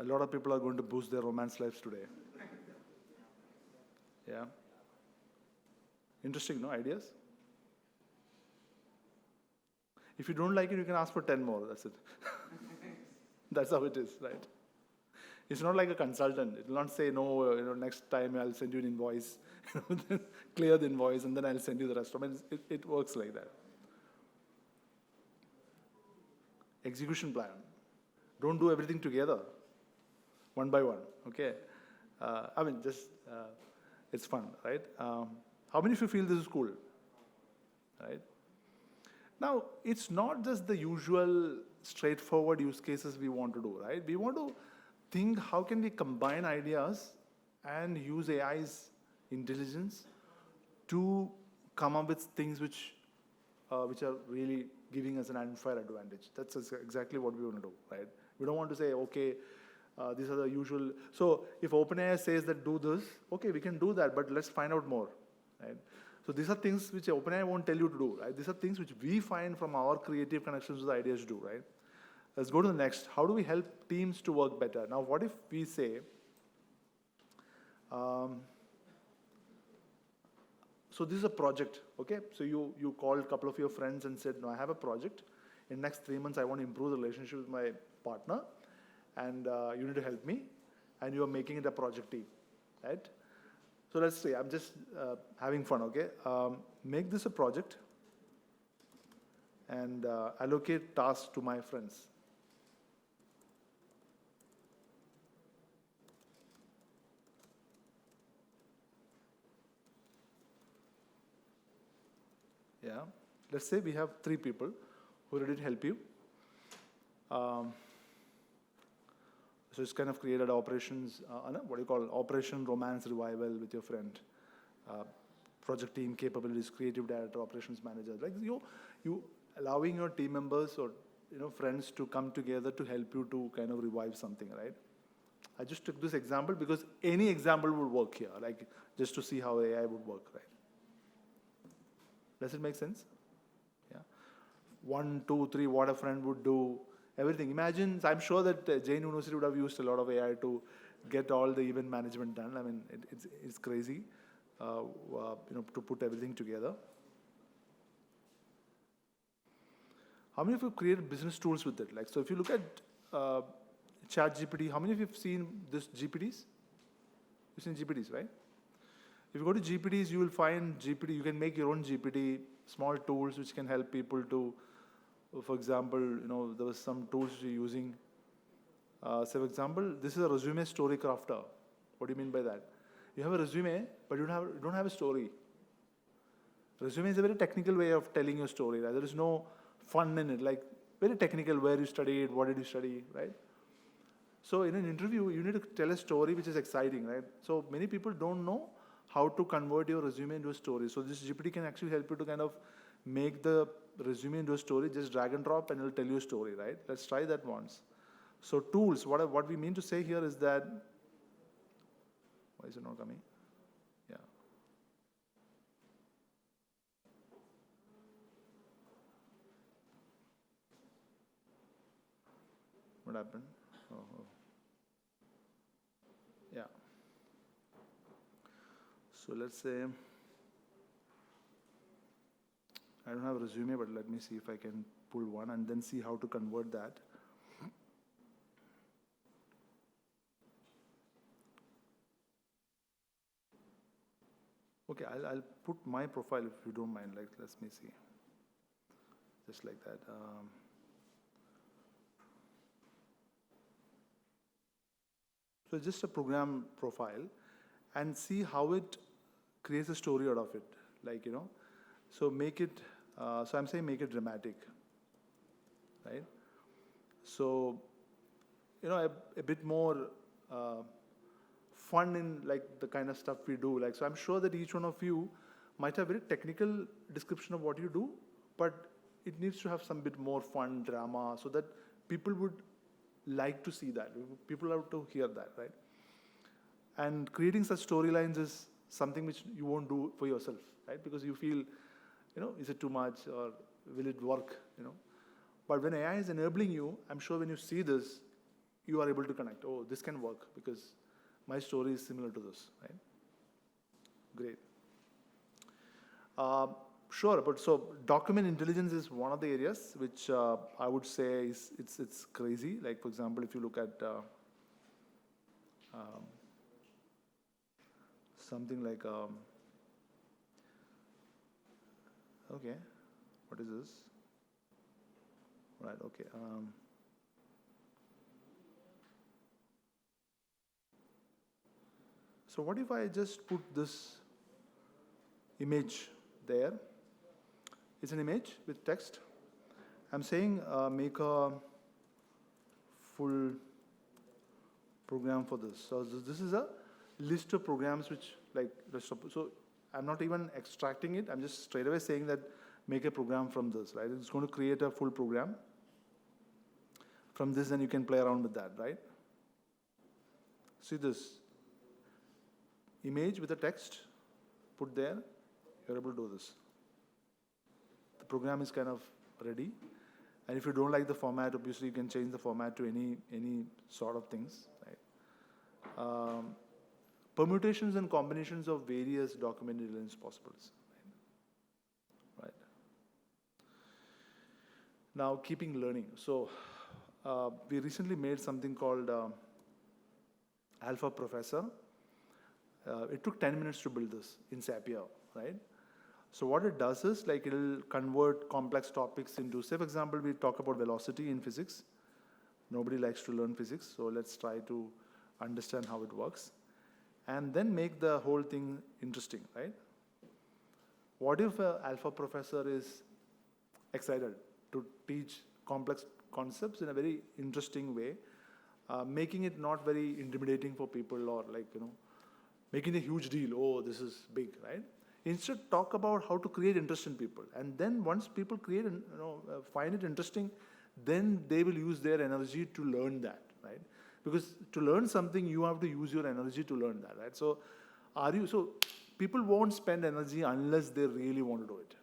A lot of people are going to boost their romance lives today. Yeah. Interesting, no? Ideas? If you don't like it, you can ask for 10 more. That's it. That's how it is, right? It's not like a consultant. It will not say, no, next time I'll send you an invoice. Clear the invoice, and then I'll send you the rest. I mean, it works like that. Execution plan. Don't do everything together. One by one, okay? It's fun, right? How many of you feel this is cool, right? Now, it's not just the usual straightforward use cases we want to do, right? We want to think how can we combine ideas and use AI's intelligence to come up with things which are really giving us an unfair advantage. That's exactly what we want to do, right? We don't want to say, okay, these are the usual. So if OpenAI says that do this, okay, we can do that, but let's find out more, right? So these are things which OpenAI won't tell you to do, right? These are things which we find from our creative connections with ideas to do, right? Let's go to the next. How do we help teams to work better? Now, what if we say, so this is a project, okay? So you called a couple of your friends and said, no, I have a project. In the next 3 months, I want to improve the relationship with my partner, and you need to help me, and you are making it a project team, right? So let's say, I'm just having fun, okay? Make this a project, and allocate tasks to my friends. Yeah, let's say we have 3 people who are ready to help you. So it's kind of created operations, what do you call Operation Romance Revival with your friend. project team capabilities, creative director, operations manager. Like you allowing your team members or friends to come together to help you to kind of revive something, right? I just took this example because any example would work here, like just to see how AI would work, right? Does it make sense? Yeah. 1, 2, 3, what a friend would do, everything. Imagine, I'm sure that JAIN University would have used a lot of AI to get all the event management done. I mean, it's crazy, to put everything together. How many of you created business tools with it? Like, so if you look at ChatGPT, how many of you have seen this GPTs? You've seen GPTs, right? If you go to GPTs, you will find GPT. You can make your own GPT, small tools which can help people to, for example, there was some tools you're using. Say, for example, this is a resume story crafter. What do you mean by that? You have a resume, but you don't have a story. Resume is a very technical way of telling your story. Right? There is no fun in it, like very technical, where you studied, what did you study, right? So in an interview, you need to tell a story which is exciting, right? So many people don't know how to convert your resume into a story. So this GPT can actually help you to kind of make the resume into a story, just drag and drop and it'll tell you a story, right? Let's try that once. So tools, what we mean to say here is that, why is it not coming? Yeah. What happened? Oh. Yeah. So let's say, I don't have a resume, but let me see if I can pull one and then see how to convert that. Okay, I'll put my profile if you don't mind. Like, let me see. Just like that. So just a program profile and see how it creates a story out of it. Like, so make it, so I'm saying make it dramatic, right? So, a bit more fun in like the kind of stuff we do. Like, so I'm sure that each one of you might have a very technical description of what you do, but it needs to have some bit more fun, drama, so that people would like to see that. People have to hear that, right? And creating such storylines is something which you won't do for yourself, right? Because you feel, is it too much or will it work, But when AI is enabling you, I'm sure when you see this, you are able to connect. Oh, this can work because my story is similar to this, right? Great. Sure, but so document intelligence is one of the areas which I would say is it's crazy. Like, for example, if you look at something like okay, what is this? Right. Okay. So what if I just put this image there? It's an image with text. I'm saying make a full program for this. So this is a list of programs which so I'm not even extracting it. I'm just straight away saying that make a program from this, right? It's going to create a full program from this, and you can play around with that, right? See this image with a text put there, you're able to do this. The program is kind of ready. And if you don't like the format, obviously you can change the format to any sort of things, right? Permutations and combinations of various document intelligence possibles, right? Now, keeping learning. So, we recently made something called Alpha Professor. It took 10 minutes to build this in Zapier, right? So what it does is, like, it'll convert complex topics into, say, for example, we talk about velocity in physics. Nobody likes to learn physics, so let's try to understand how it works. And then make the whole thing interesting, right? What if an Alpha Professor is excited to teach complex concepts in a very interesting way, making it not very intimidating for people or making a huge deal, oh, this is big, right? Instead, talk about how to create interest in people. And then once people create, find it interesting, then they will use their energy to learn that, right? Because to learn something, you have to use your energy to learn that, right? So, people won't spend energy unless they really want to do it.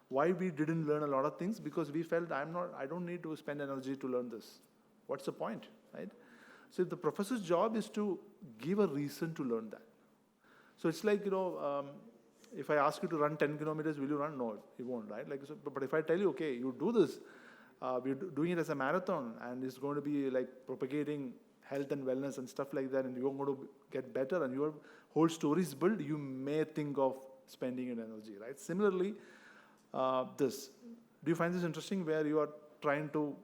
Why we didn't learn a lot of things? Because we felt I don't need to spend energy to learn this. What's the point, right? So the professor's job is to give a reason to learn that. So it's like, if I ask you to run 10 kilometers, will you run? No, you won't, right? But if I tell you, okay, you do this, we're doing it as a marathon, and it's going to be like propagating health and wellness and stuff like that, and you're going to get better, and your whole story is built, you may think of spending your energy, right? Similarly, do you find this interesting, where you are trying to,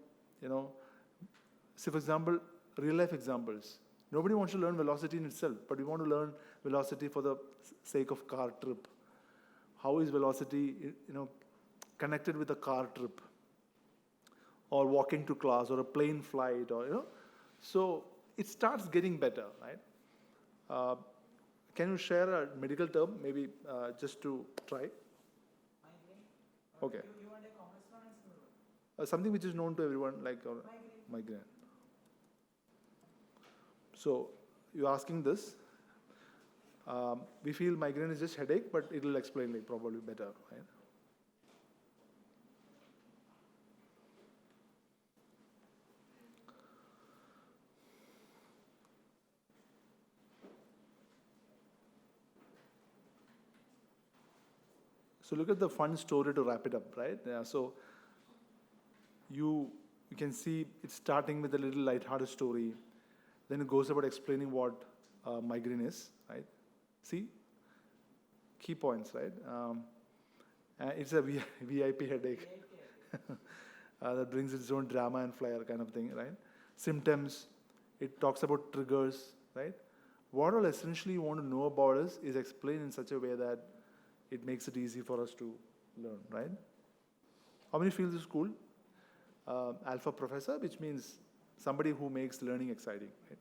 say for example, real life examples. Nobody wants to learn velocity in itself, but we want to learn velocity for the sake of car trip. How is velocity, connected with a car trip, or walking to class, or a plane flight, or so it starts getting better, right? Can you share a medical term, maybe just to try? Migraine? Okay. You want a complex one and simple one? Something which is known to everyone, like migraine. So you're asking this. We feel migraine is just headache, but it will explain it probably better, right? So look at the fun story to wrap it up, right? So you can see it's starting with a little lighthearted story. Then it goes about explaining what migraine is, right? See? Key points, right? It's a VIP headache that brings its own drama and flair kind of thing, right? Symptoms, it talks about triggers, right? What all essentially you want to know about us is explained in such a way that it makes it easy for us to learn, right? How many feel this is cool? Alpha professor, which means somebody who makes learning exciting, right?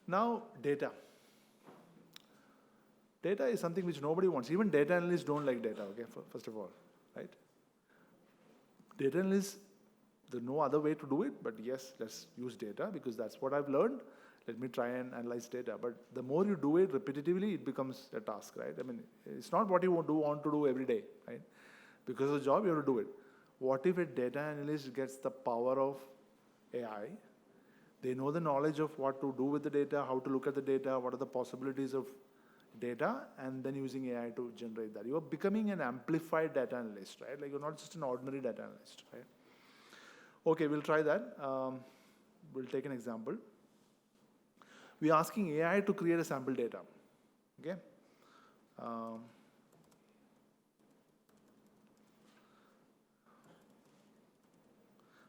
Now, data. Data is something which nobody wants. Even data analysts don't like data, okay, first of all, right? Data analysts, there's no other way to do it, but yes, let's use data because that's what I've learned. Let me try and analyze data. But the more you do it repetitively, it becomes a task, right? I mean, it's not what you want to do every day, right? Because of the job, you have to do it. What if a data analyst gets the power of AI? They know the knowledge of what to do with the data, how to look at the data, what are the possibilities of data, and then using AI to generate that. You are becoming an amplified data analyst, right? Like you're not just an ordinary data analyst, right? Okay, we'll try that. We'll take an example. We're asking AI to create a sample data, okay?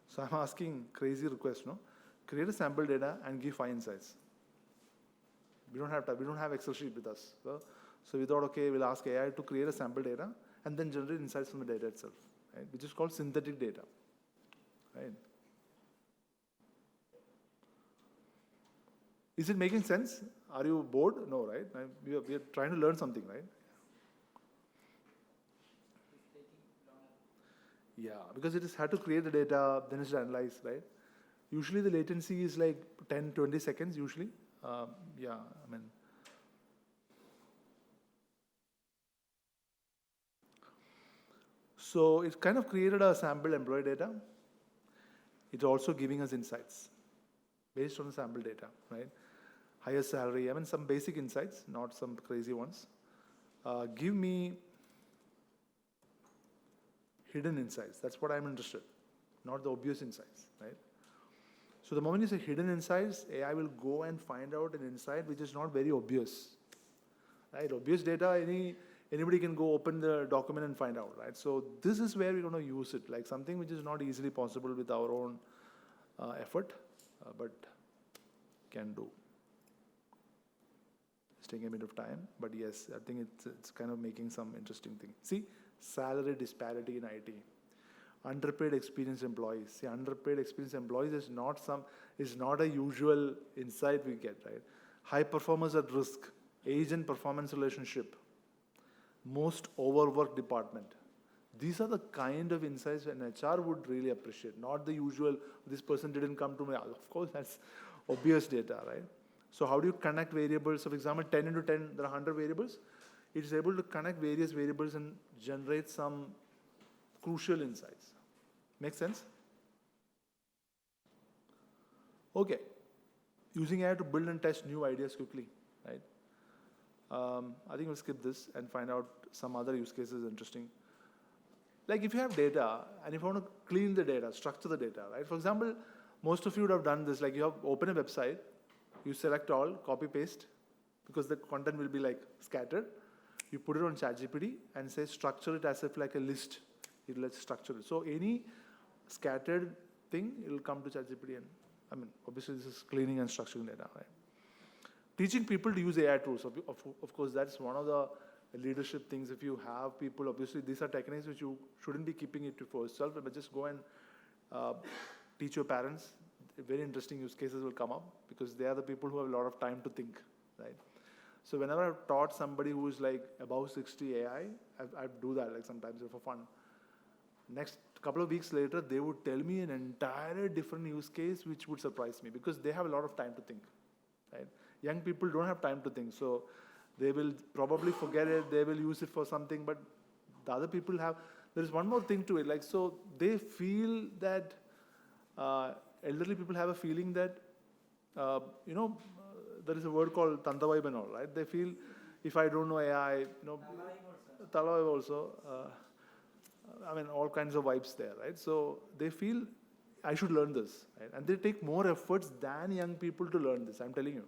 So I'm asking crazy request, no? Create a sample data and give 5 insights. We don't have time. We don't have Excel sheet with us. So we thought, okay, we'll ask AI to create a sample data and then generate insights from the data itself, right? Which is called synthetic data, right? Is it making sense? Are you bored? No, right? We are trying to learn something, right? It's taking longer. Yeah, because it has had to create the data, then it's analyzed, right? Usually the latency is like 10, 20 seconds usually. Yeah, I mean. So it's kind of created a sample employee data. It's also giving us insights based on the sample data, right? Higher salary, I mean some basic insights, not some crazy ones. Give me hidden insights. That's what I'm interested in, not the obvious insights, right? So the moment you say hidden insights, AI will go and find out an insight which is not very obvious, right? Obvious data, anybody can go open the document and find out, right? So this is where we're going to use it, like something which is not easily possible with our own effort, but can do. It's taking a bit of time, but yes, I think it's kind of making some interesting things. See, salary disparity in IT. Underpaid experienced employees. See, underpaid experienced employees is not a usual insight we get, right? high performers at risk, agent performance relationship, most overworked department. These are the kind of insights an HR would really appreciate, not the usual, this person didn't come to me. Of course, that's obvious data, right? So how do you connect variables? So for example, 10 into 10, there are 100 variables. It is able to connect various variables and generate some crucial insights. Make sense? Okay. Using AI to build and test new ideas quickly, right? I think we'll skip this and find out some other use cases interesting. Like if you have data and if you want to clean the data, structure the data, right? For example, most of you would have done this, like you have open a website, you select all, copy paste, because the content will be like scattered. You put it on ChatGPT and say structure it as if like a list. It will structure it. So any scattered thing, it will come to ChatGPT and, I mean, obviously this is cleaning and structuring data, right? Teaching people to use AI tools, of course, that's one of the leadership things. If you have people, obviously these are techniques which you shouldn't be keeping it for yourself, but just go and teach your parents. Very interesting use cases will come up because they are the people who have a lot of time to think, right? So whenever I've taught somebody who is like above 60 AI, I do that like sometimes for fun. Next couple of weeks later, they would tell me an entirely different use case which would surprise me because they have a lot of time to think, right? Young people don't have time to think, so they will probably forget it, they will use it for something, but the other people have, there is one more thing to it, like, so they feel that, elderly people have a feeling that, there is a word called Tanda vibe and all, right? They feel, if I don't know AI, Tala vibe also, I mean, all kinds of vibes there, right? So they feel, I should learn this, right? And they take more efforts than young people to learn this, I'm telling you.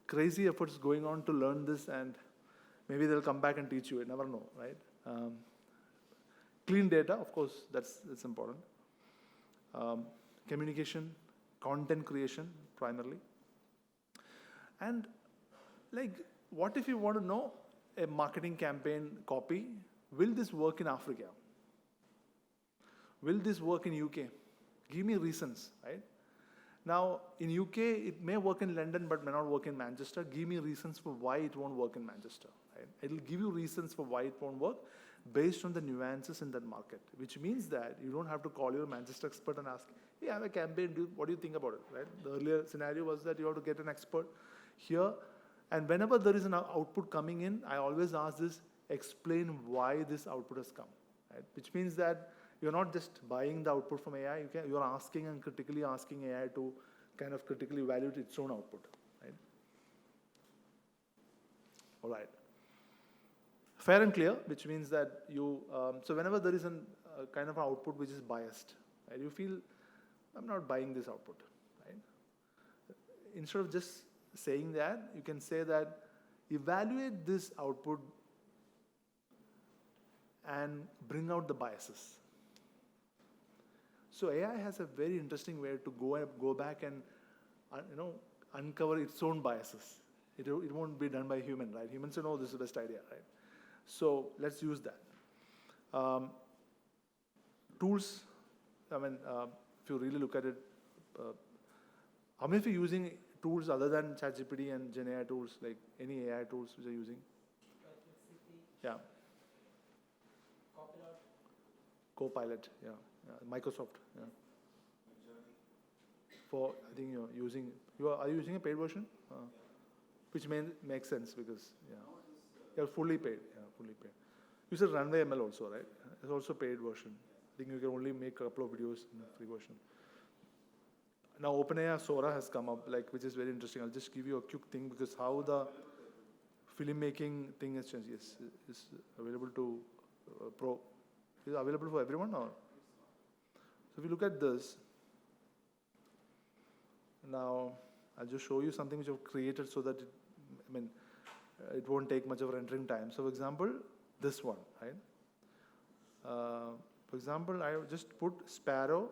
Crazy efforts going on to learn this, and maybe they'll come back and teach you, you never know, right? Clean data, of course, that's important. Communication, content creation, primarily. And like, what if you want to know a marketing campaign copy? Will this work in Africa? Will this work in UK? Give me reasons, right? Now, in UK, it may work in London, but may not work in Manchester. Give me reasons for why it won't work in Manchester, right? It'll give you reasons for why it won't work based on the nuances in that market, which means that you don't have to call your Manchester expert and ask, hey, I have a campaign, what do you think about it, right? The earlier scenario was that you have to get an expert here. And whenever there is an output coming in, I always ask this, explain why this output has come, right? Which means that you're not just buying the output from AI, you're asking and critically asking AI to kind of critically evaluate its own output, right? All right. Fair and clear, which means that you, so whenever there is a kind of output which is biased, right, you feel, I'm not buying this output, right? Instead of just saying that, you can say that, evaluate this output and bring out the biases. So AI has a very interesting way to go back and uncover its own biases. It won't be done by a human, right? Humans say, no, this is the best idea, right? So let's use that. Tools, I mean, if you really look at it, how many of you are using tools other than ChatGPT and Gen AI tools, like any AI tools which are using? Yeah. Copilot, yeah. Microsoft, yeah. For, I think you're using, are you using a paid version? Which makes sense because, yeah. You're fully paid, yeah, fully paid. You said Runway ML also, right? It's also paid version. I think you can only make a couple of videos in a free version. Now OpenAI Sora has come up, like, which is very interesting. I'll just give you a quick thing because how the filmmaking thing has changed. Yes, it's available to Pro. Is it available for everyone or? So if you look at this, now I'll just show you something which I've created so that it won't take much of rendering time. So for example, this one, right? For example, I just put sparrow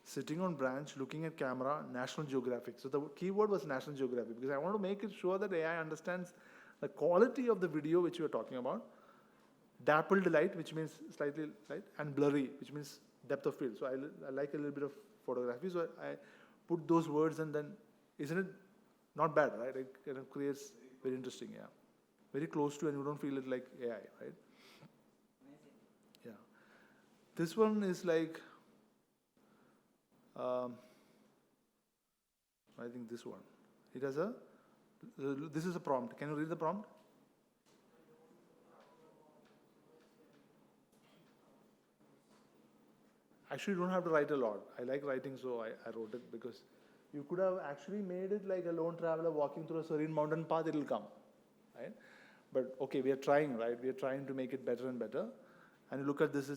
sitting on branch, looking at camera, National Geographic. So the keyword was National Geographic because I want to make it sure that AI understands the quality of the video which we are talking about. Dappled light, which means slightly light, and blurry, which means depth of field. So I like a little bit of photography, so I put those words and then, isn't it Not bad, right? It kind of creates very interesting, yeah. Very close to, and you don't feel it like AI, right? Yeah. This one is like, I think this one. It has a, this is a prompt. Can you read the prompt? Actually, you don't have to write a lot. I like writing, so I wrote it because you could have actually made it like a lone traveler walking through a serene mountain path, it'll come, right? But okay, we are trying, right? We are trying to make it better and better. And you look at this,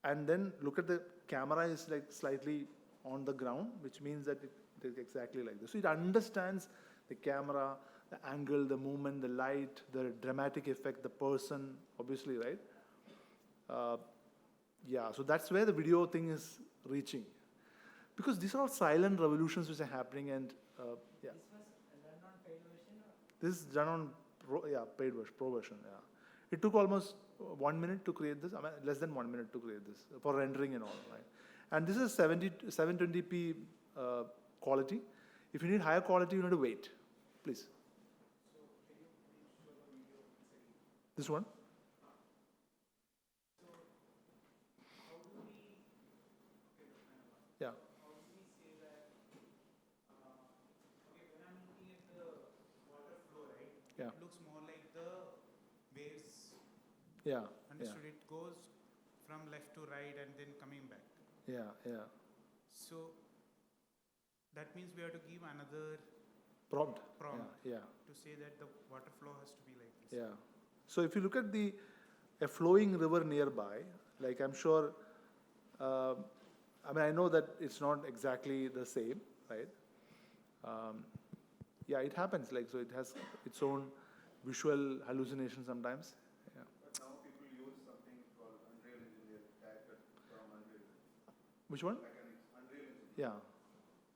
and then look at the camera is like slightly on the ground, which means that it is exactly like this. So it understands the camera, the angle, the movement, the light, the dramatic effect, the person, obviously, right? Yeah, so that's where the video thing is reaching. Because these are all silent revolutions which are happening, and yeah. This was run on paid version or? This is done on paid version, pro version, yeah. It took almost 1 minute to create this, I mean, less than 1 minute to create this, for rendering and all, right? And this is 720p quality. If you need higher quality, you need to wait, please. So can you please show the video once again? This one? So how do we, okay, the final one. Yeah. How do we say that, okay, when I'm looking at the water flow, right? Yeah. It looks more like the waves. Yeah. Understood? It goes from left to right and then coming back. Yeah, yeah. So that means we have to give another Prompt. prompt Yeah, to say that the water flow has to be like this. yeah. So if you look at a flowing river nearby, like I'm sure, I mean, I know that it's not exactly the same, right? Yeah, it happens, like, so it has its own visual hallucination sometimes. Yeah. But now people use something called Unreal Engine. They tag that from Unreal Which one? Mechanics. Unreal Engine. Yeah.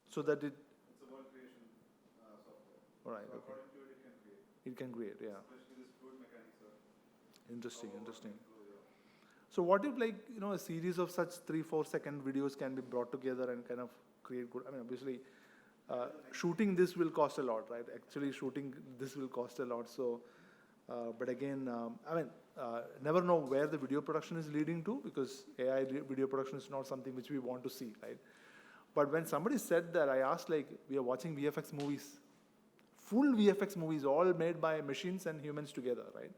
So that It's a world creation software. all right, So okay. according to it, it can create. It can create, yeah. Especially this fluid mechanics. Interesting, interesting. Flow, yeah. So what if, like, you know, a series of such 3-4 second videos can be brought together and kind of create good, I mean, obviously, shooting this will cost a lot, right? Actually, shooting this will cost a lot. So, but again, I mean, never know where the video production is leading to, because AI video production is not something which we want to see, right? But when somebody said that, I asked, like, we are watching VFX movies, full VFX movies, all made by machines and humans together, right?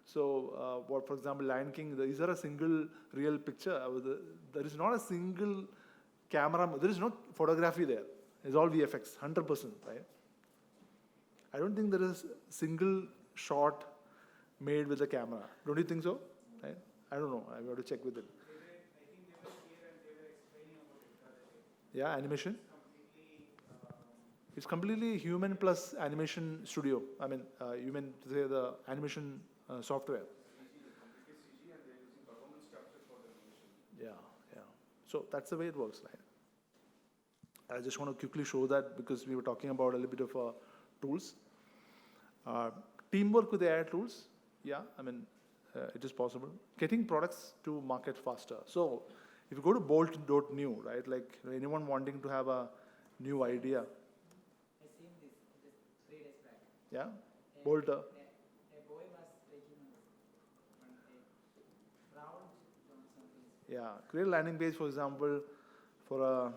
So, what, for example, Lion King, is there a single real picture? There is not a single camera, there is no photography there. It's all VFX, 100%, right? I don't think there is a single shot made with a camera. Don't you think so? Right? I don't know. I have to check with it. I think they were here and they were explaining about it the other day. Yeah, animation. Completely, It's completely human plus animation studio. I mean, you mean to say the animation software. Completely CG and they're using performance capture for the animation. Yeah, yeah. So that's the way it works, right? I just want to quickly show that because we were talking about a little bit of tools. Teamwork with AI tools, yeah, I mean, it is possible. Getting products to market faster. So if you go to bolt.new, right, like anyone wanting to have a new idea, I seen this just 3 days back. yeah, A- Bolt, A boy was taking one a proud Johnson is yeah, create a landing page, for example, for a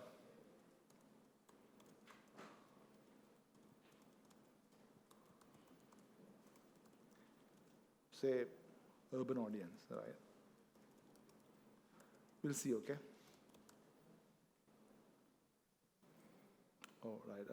say urban audience, right? We'll see, okay? Oh, right.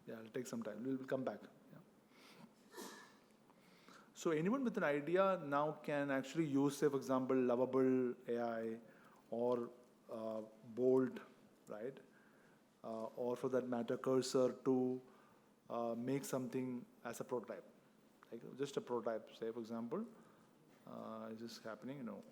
Yeah, it'll take some time. We'll come back. Yeah. So anyone with an idea now can actually use, say, for example, Lovable AI or Bolt, right? Or for that matter, Cursor to make something as a prototype. Like just a prototype, say, for example, is this happening? You know.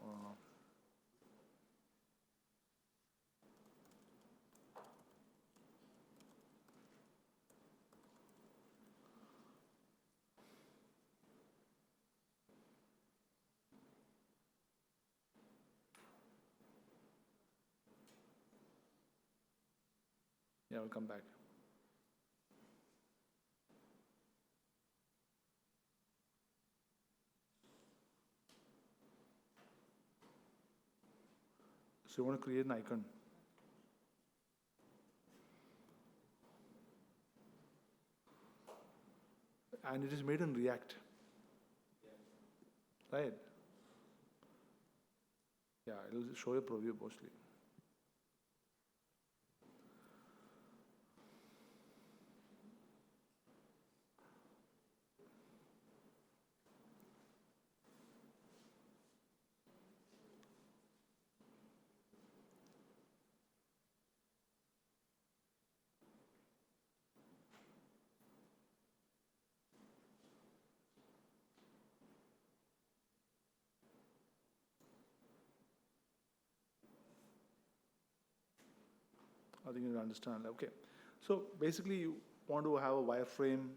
I'll come back. So you want to create an icon. And it is made in React. Right? Yeah, it will show a preview mostly. I think you understand. Okay. So basically, you want to have a wireframe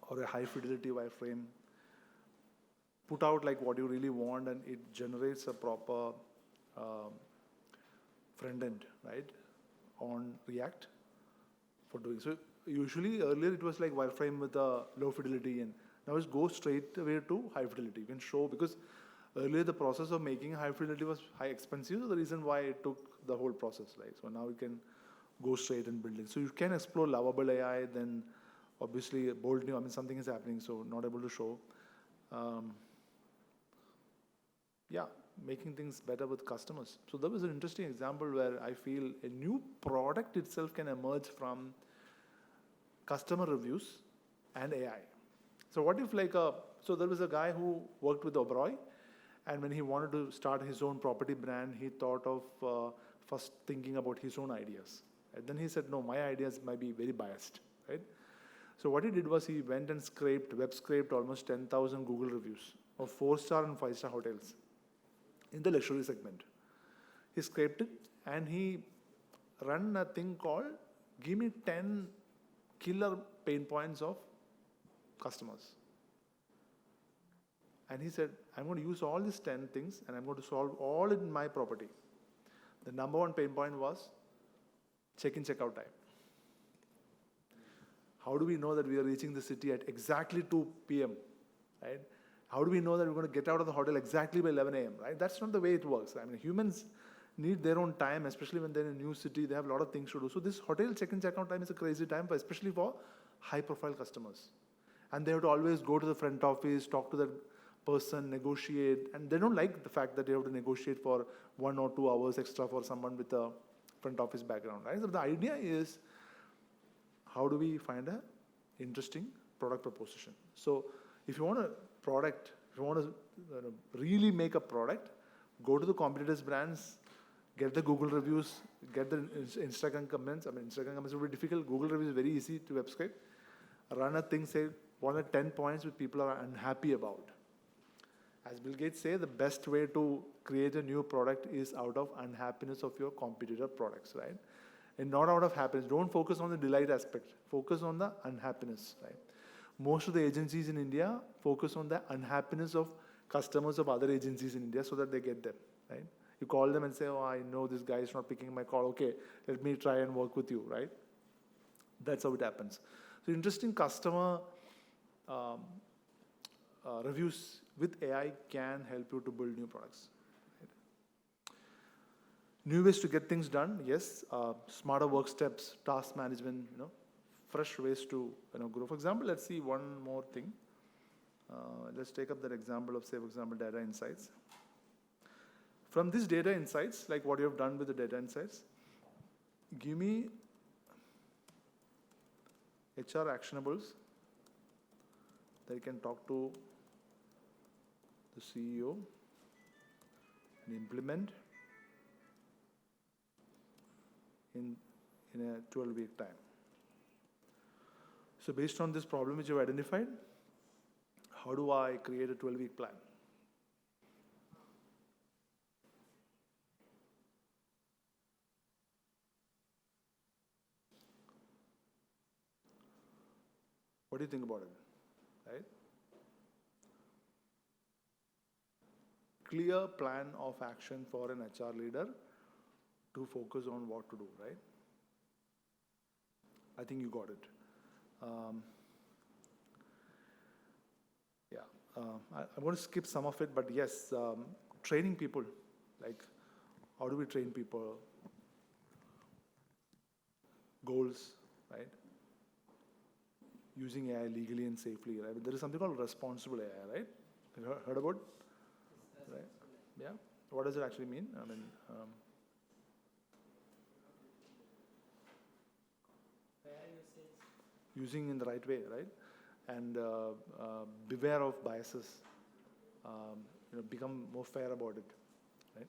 or a high fidelity wireframe, put out like what you really want, and it generates a proper front end, right, on React for doing. So usually earlier it was like wireframe with a low fidelity, and now it goes straight away to high fidelity. You can show, because earlier the process of making high fidelity was high expensive, so the reason why it took the whole process, right? So now you can go straight and build it. So you can explore lovable AI, then obviously bold new, I mean something is happening, so not able to show. Yeah, making things better with customers. So that was an interesting example where I feel a new product itself can emerge from customer reviews and AI. So what if so there was a guy who worked with Oberoi, and when he wanted to start his own property brand, he thought of first thinking about his own ideas. And then he said, no, my ideas might be very biased, right? So what he did was he went and web scraped almost 10,000 Google reviews of 4-star and 5-star hotels in the luxury segment. He scraped it and he ran a thing called, give me 10 killer pain points of customers. And he said, I'm going to use all these 10 things and I'm going to solve all it in my property. The number one pain point was check-in, check-out time. How do we know that we are reaching the city at exactly 2 p.m., right? How do we know that we're going to get out of the hotel exactly by 11 a.m., right? That's not the way it works. I mean, humans need their own time, especially when they're in a new city. They have a lot of things to do. So this hotel check-in, check-out time is a crazy time, especially for high-profile customers. And they have to always go to the front office, talk to the person, negotiate. And they don't like the fact that they have to negotiate for 1 or 2 hours extra for someone with a front office background, right? So the idea is, how do we find an interesting product proposition? So if you want a product, if you want to really make a product, go to the competitors' brands, get the Google reviews, get the Instagram comments. I mean, Instagram comments will be difficult. Google reviews is very easy to web scrape. Run a thing, say, what are 10 points which people are unhappy about? As Bill Gates say, the best way to create a new product is out of unhappiness of your competitor products, right? And not out of happiness. Don't focus on the delight aspect. Focus on the unhappiness, right? Most of the agencies in India focus on the unhappiness of customers of other agencies in India so that they get them, right? You call them and say, oh, I know this guy is not picking my call. Okay, let me try and work with you, right? That's how it happens. So interesting customer reviews with AI can help you to build new products. Right? New ways to get things done, yes. Smarter work steps, task management, fresh ways to grow. For example, let's see one more thing. Let's take up that example of, say, for example, data insights. From these data insights, like what you have done with the data insights, give me HR actionables that you can talk to the CEO and implement in a 12-week time. So based on this problem which you have identified, how do I create a 12-week plan? What do you think about it, right? Clear plan of action for an HR leader to focus on what to do, right? I think you got it. I'm going to skip some of it, but yes, training people, like how do we train people? Goals, right? Using AI legally and safely, right? There is something called responsible AI, right? Have you heard about? Right? Yeah. What does it actually mean? I mean, using in the right way, right? And beware of biases. Become more fair about it, right?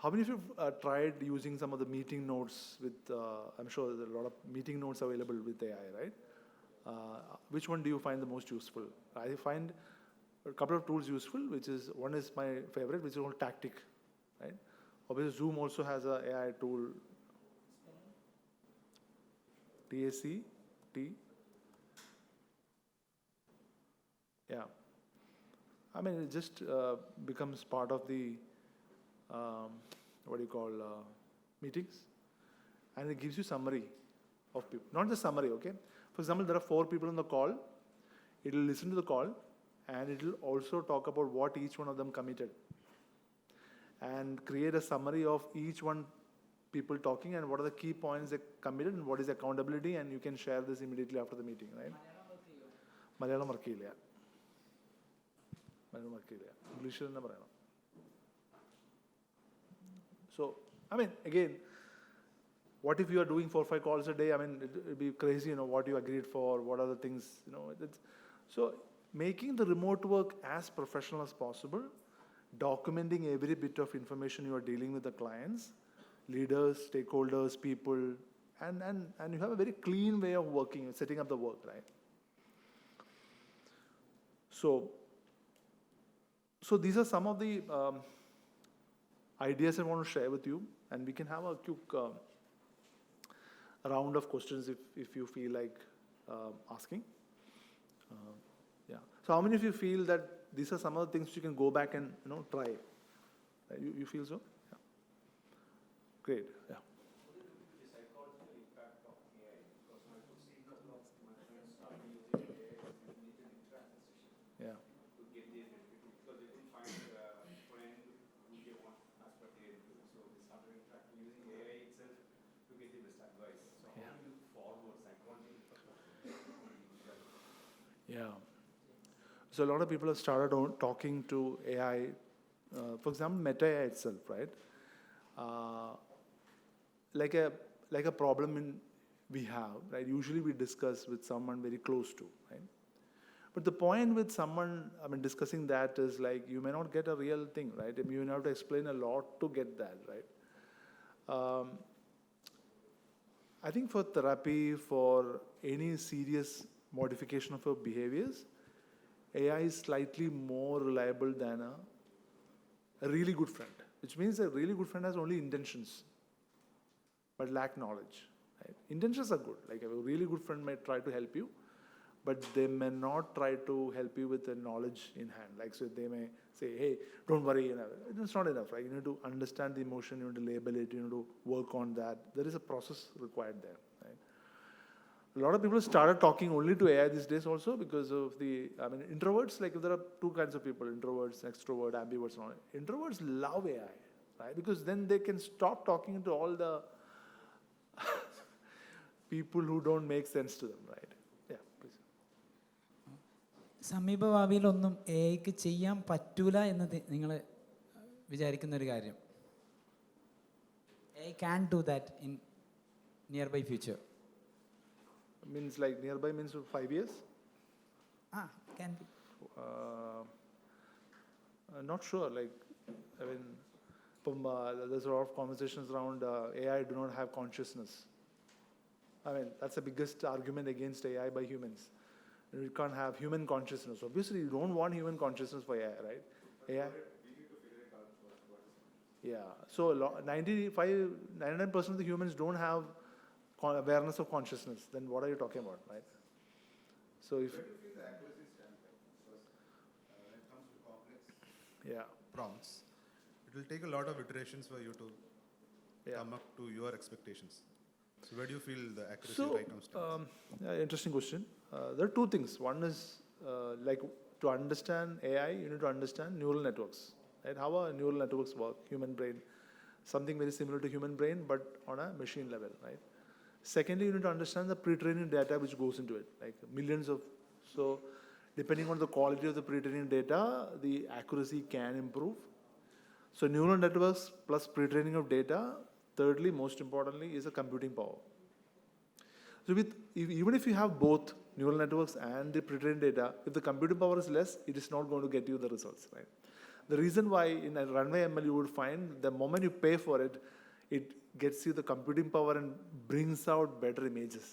How many of you have tried using some of the meeting notes with, I'm sure there's a lot of meeting notes available with AI, right? Which one do you find the most useful? I find a couple of tools useful, one is my favorite, which is called Tactic, right? Obviously, Zoom also has an AI tool. TACT. Yeah. I mean, it just becomes part of the, meetings. And it gives you summary of people. Not just summary, okay? For example, there are 4 people on the call. It will listen to the call, and it will also talk about what each one of them committed. And create a summary of each one people talking and what are the key points they committed and what is accountability, and you can share this immediately after the meeting, right? Malayalam Markila. English enna parayana. So, I mean, again, what if you are doing 4 or 5 calls a day? I mean, it would be crazy, what you agreed for, what are the things, So, making the remote work as professional as possible, documenting every bit of information you are dealing with the clients, leaders, stakeholders, people, and you have a very clean way of working, setting up the work, right? So these are some of the ideas I want to share with you, and we can have a quick round of questions if you feel like asking. Yeah. So how many of you feel that these are some of the things you can go back and try? You feel so? Yeah. Great. Yeah. The psychological impact of AI, because I could see a couple of my friends started using AI in an interaction session. Yeah. To get their because they couldn't find a friend who they want as per their view. So they started interacting using AI itself to get the best advice. So how do you look forward psychologically? Yeah. So a lot of people have started talking to AI. For example, Meta AI itself, right? Like a problem we have, right? Usually we discuss with someone very close to, right? But the point with someone, discussing that is like you may not get a real thing, right? You may have to explain a lot to get that, right? I think for therapy, for any serious modification of your behaviors, AI is slightly more reliable than a really good friend, which means a really good friend has only intentions, but lack knowledge. Right? Intentions are good. Like a really good friend might try to help you, but they may not try to help you with the knowledge in hand. Like, so they may say, hey, don't worry. It's not enough, right? You need to understand the emotion, you need to label it, you need to work on that. There is a process required there, right? A lot of people started talking only to AI these days also because of introverts, like if there are 2 kinds of people, introverts, extrovert, ambiverts, and all. Introverts love AI, right? Because then they can stop talking to all the people who don't make sense to them, right? Yeah, please. സമീപഭാവിയിലൊന്നും എഐക്ക് ചെയ്യാൻ പറ്റൂല എന്ന് നിങ്ങൾ വിചാരിക്കുന്ന ഒരു കാര്യം. AI can't do that in nearby future. Means like nearby means 5 years? Can be. Not sure. Like, there's a lot of conversations around AI do not have consciousness. That's the biggest argument against AI by humans. You can't have human consciousness. Obviously, you don't want human consciousness for AI, right? AI. We need to figure it out what is. Yeah. So 99% of the humans don't have awareness of consciousness. Then what are you talking about, right? So if Where do you feel the accuracy standpoint? Because when it comes to complex prompts, it will take a lot of iterations for you to come up to your expectations. So where do you feel the accuracy So, right now stands? interesting question. There are two things. One is like to understand AI, you need to understand neural networks, right? How our neural networks work, human brain, something very similar to human brain, but on a machine level, right? Secondly, you need to understand the pre-training data which goes into it, like millions of. So, depending on the quality of the pre-training data, the accuracy can improve. So, neural networks plus pre-training of data. Thirdly, most importantly, is a computing power. So even if you have both neural networks and the pre-trained data, if the computing power is less, it is not going to get you the results, right? The reason why in a runway ML you would find the moment you pay for it, it gets you the computing power and brings out better images.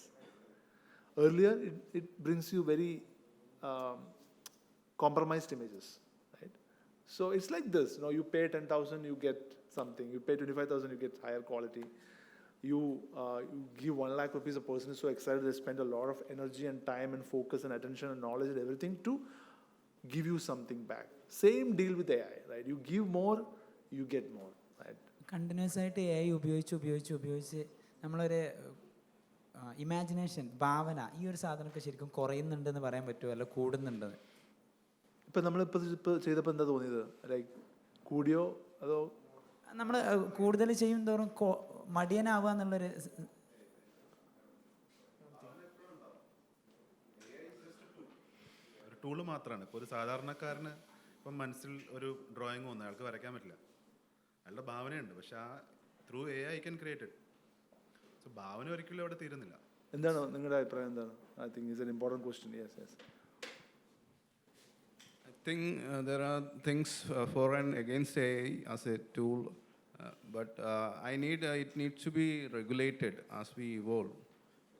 Earlier, it brings you very compromised images, right? So it's like this, you pay 10,000, you get something. You pay 25,000, you get higher quality. You give 1 lakh rupees, a person is so excited, they spend a lot of energy and time and focus and attention and knowledge and everything to give you something back. Same deal with AI, right? You give more, you get more, right? Continuous ആയിട്ട് A I ഉപയോഗിച്ച് നമ്മളൊരു imagination, ഭാവന, ഈ ഒരു സാധനമൊക്കെ ശരിക്കും കുറയുന്നുണ്ടെന്ന് പറയാൻ പറ്റുമോ, അല്ല കൂടുന്നുണ്ടെന്ന്? ഇപ്പം നമ്മളിപ്പോൾ ചെയ്തപ്പോൾ എന്താ തോന്നിയത്? ലൈക്ക് കൂടിയോ അതോ? നമ്മൾ കൂടുതൽ ചെയ്യും തോറും മടിയനാവുക എന്നുള്ളൊരു ടൂള് മാത്രമാണ്. ഇപ്പോൾ ഒരു സാധാരണക്കാരന് ഇപ്പം മനസ്സിൽ ഒരു ഡ്രോയിങ് വന്നു, അയാൾക്ക് വരയ്ക്കാൻ പറ്റില്ല. അയാളുടെ ഭാവനയുണ്ട്, പക്ഷെ ആ through A I can create it. So ഭാവന ഒരിക്കലും അവിടെ തീരുന്നില്ല. എന്താണ് നിങ്ങളുടെ അഭിപ്രായം? എന്താണ്? I think it's an important question. Yes. I think there are things for and against AI as a tool, but it needs to be regulated as we evolve.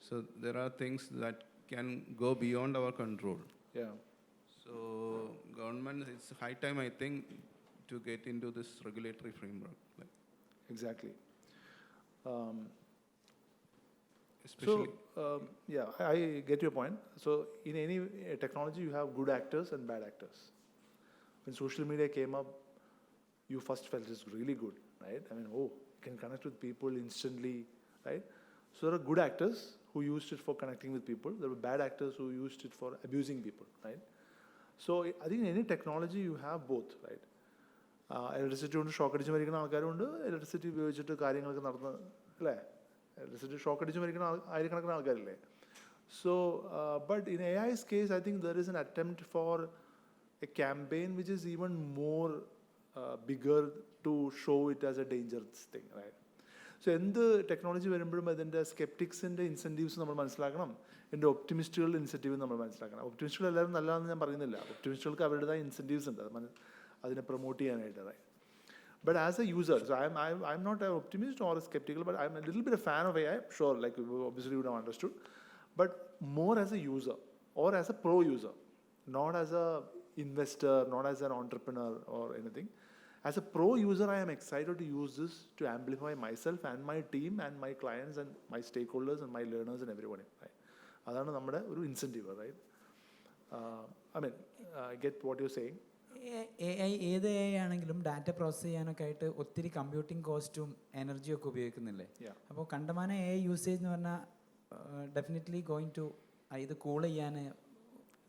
So there are things that can go beyond our control. Yeah. So government, it's high time, I think, to get into this regulatory framework. Exactly. Especially. I get your point. So in any technology, you have good actors and bad actors. When social media came up, you first felt it's really good, right? I mean, you can connect with people instantly, right? So there are good actors who used it for connecting with people. There were bad actors who used it for abusing people, right? So I think in any technology, you have both, right? Electricity കൊണ്ട് shock അടിച്ച് മരിക്കുന്ന ആൾക്കാരുണ്ട്, electricity ഉപയോഗിച്ചിട്ട് കാര്യങ്ങളൊക്കെ നടന്ന്, അല്ലേ? Electricity shock അടിച്ച് മരിക്കുന്ന ആയിരക്കണക്കിന് ആൾക്കാരില്ലേ? So, but in AI's case, I think there is an attempt for a campaign which is even more bigger to show it as a dangerous thing, right? So എന്ത് technology വരുമ്പോഴും അതിൻ്റെ സ്കെപ്റ്റിക്സിൻ്റെ incentives നമ്മൾ മനസ്സിലാക്കണം, എൻ്റെ ഒപ്റ്റിമിസ്റ്റുകളുടെ incentive നമ്മൾ മനസ്സിലാക്കണം. ഒപ്റ്റിമിസ്റ്റുകൾ എല്ലാവരും നല്ലതാണെന്ന് ഞാൻ പറയുന്നില്ല. ഒപ്റ്റിമിസ്റ്റുകൾക്ക് അവരുടേതായ ഇൻസെൻറ്റീവ്സ് ഉണ്ട് അതിനെ പ്രൊമോട്ട് ചെയ്യാനായിട്ട്, right? But as a user, so I'm not an optimist or a skeptical, but I'm a little bit a fan of AI, sure, like obviously you would have understood, but more as a user or as a pro user, not as a investor, not as an entrepreneur or anything. As a pro user, I am excited to use this to amplify myself and my team and my clients and my stakeholders and my learners and everybody, right? അതാണ് നമ്മുടെ ഒരു incentive, right? I mean, get what you're saying. ഏത് A I ആണെങ്കിലും data process ചെയ്യാനൊക്കെ ആയിട്ട് ഒത്തിരി computing കോസ്റ്റും എനർജിയും ഒക്കെ ഉപയോഗിക്കുന്നില്ലേ? അപ്പോൾ കണ്ടമാനം എ ഐ യൂസേജ് എന്ന് പറഞ്ഞാൽ ഡെഫിനറ്റ്ലി ഗോയിങ് ടു ഇത് കൂൾ ചെയ്യാൻ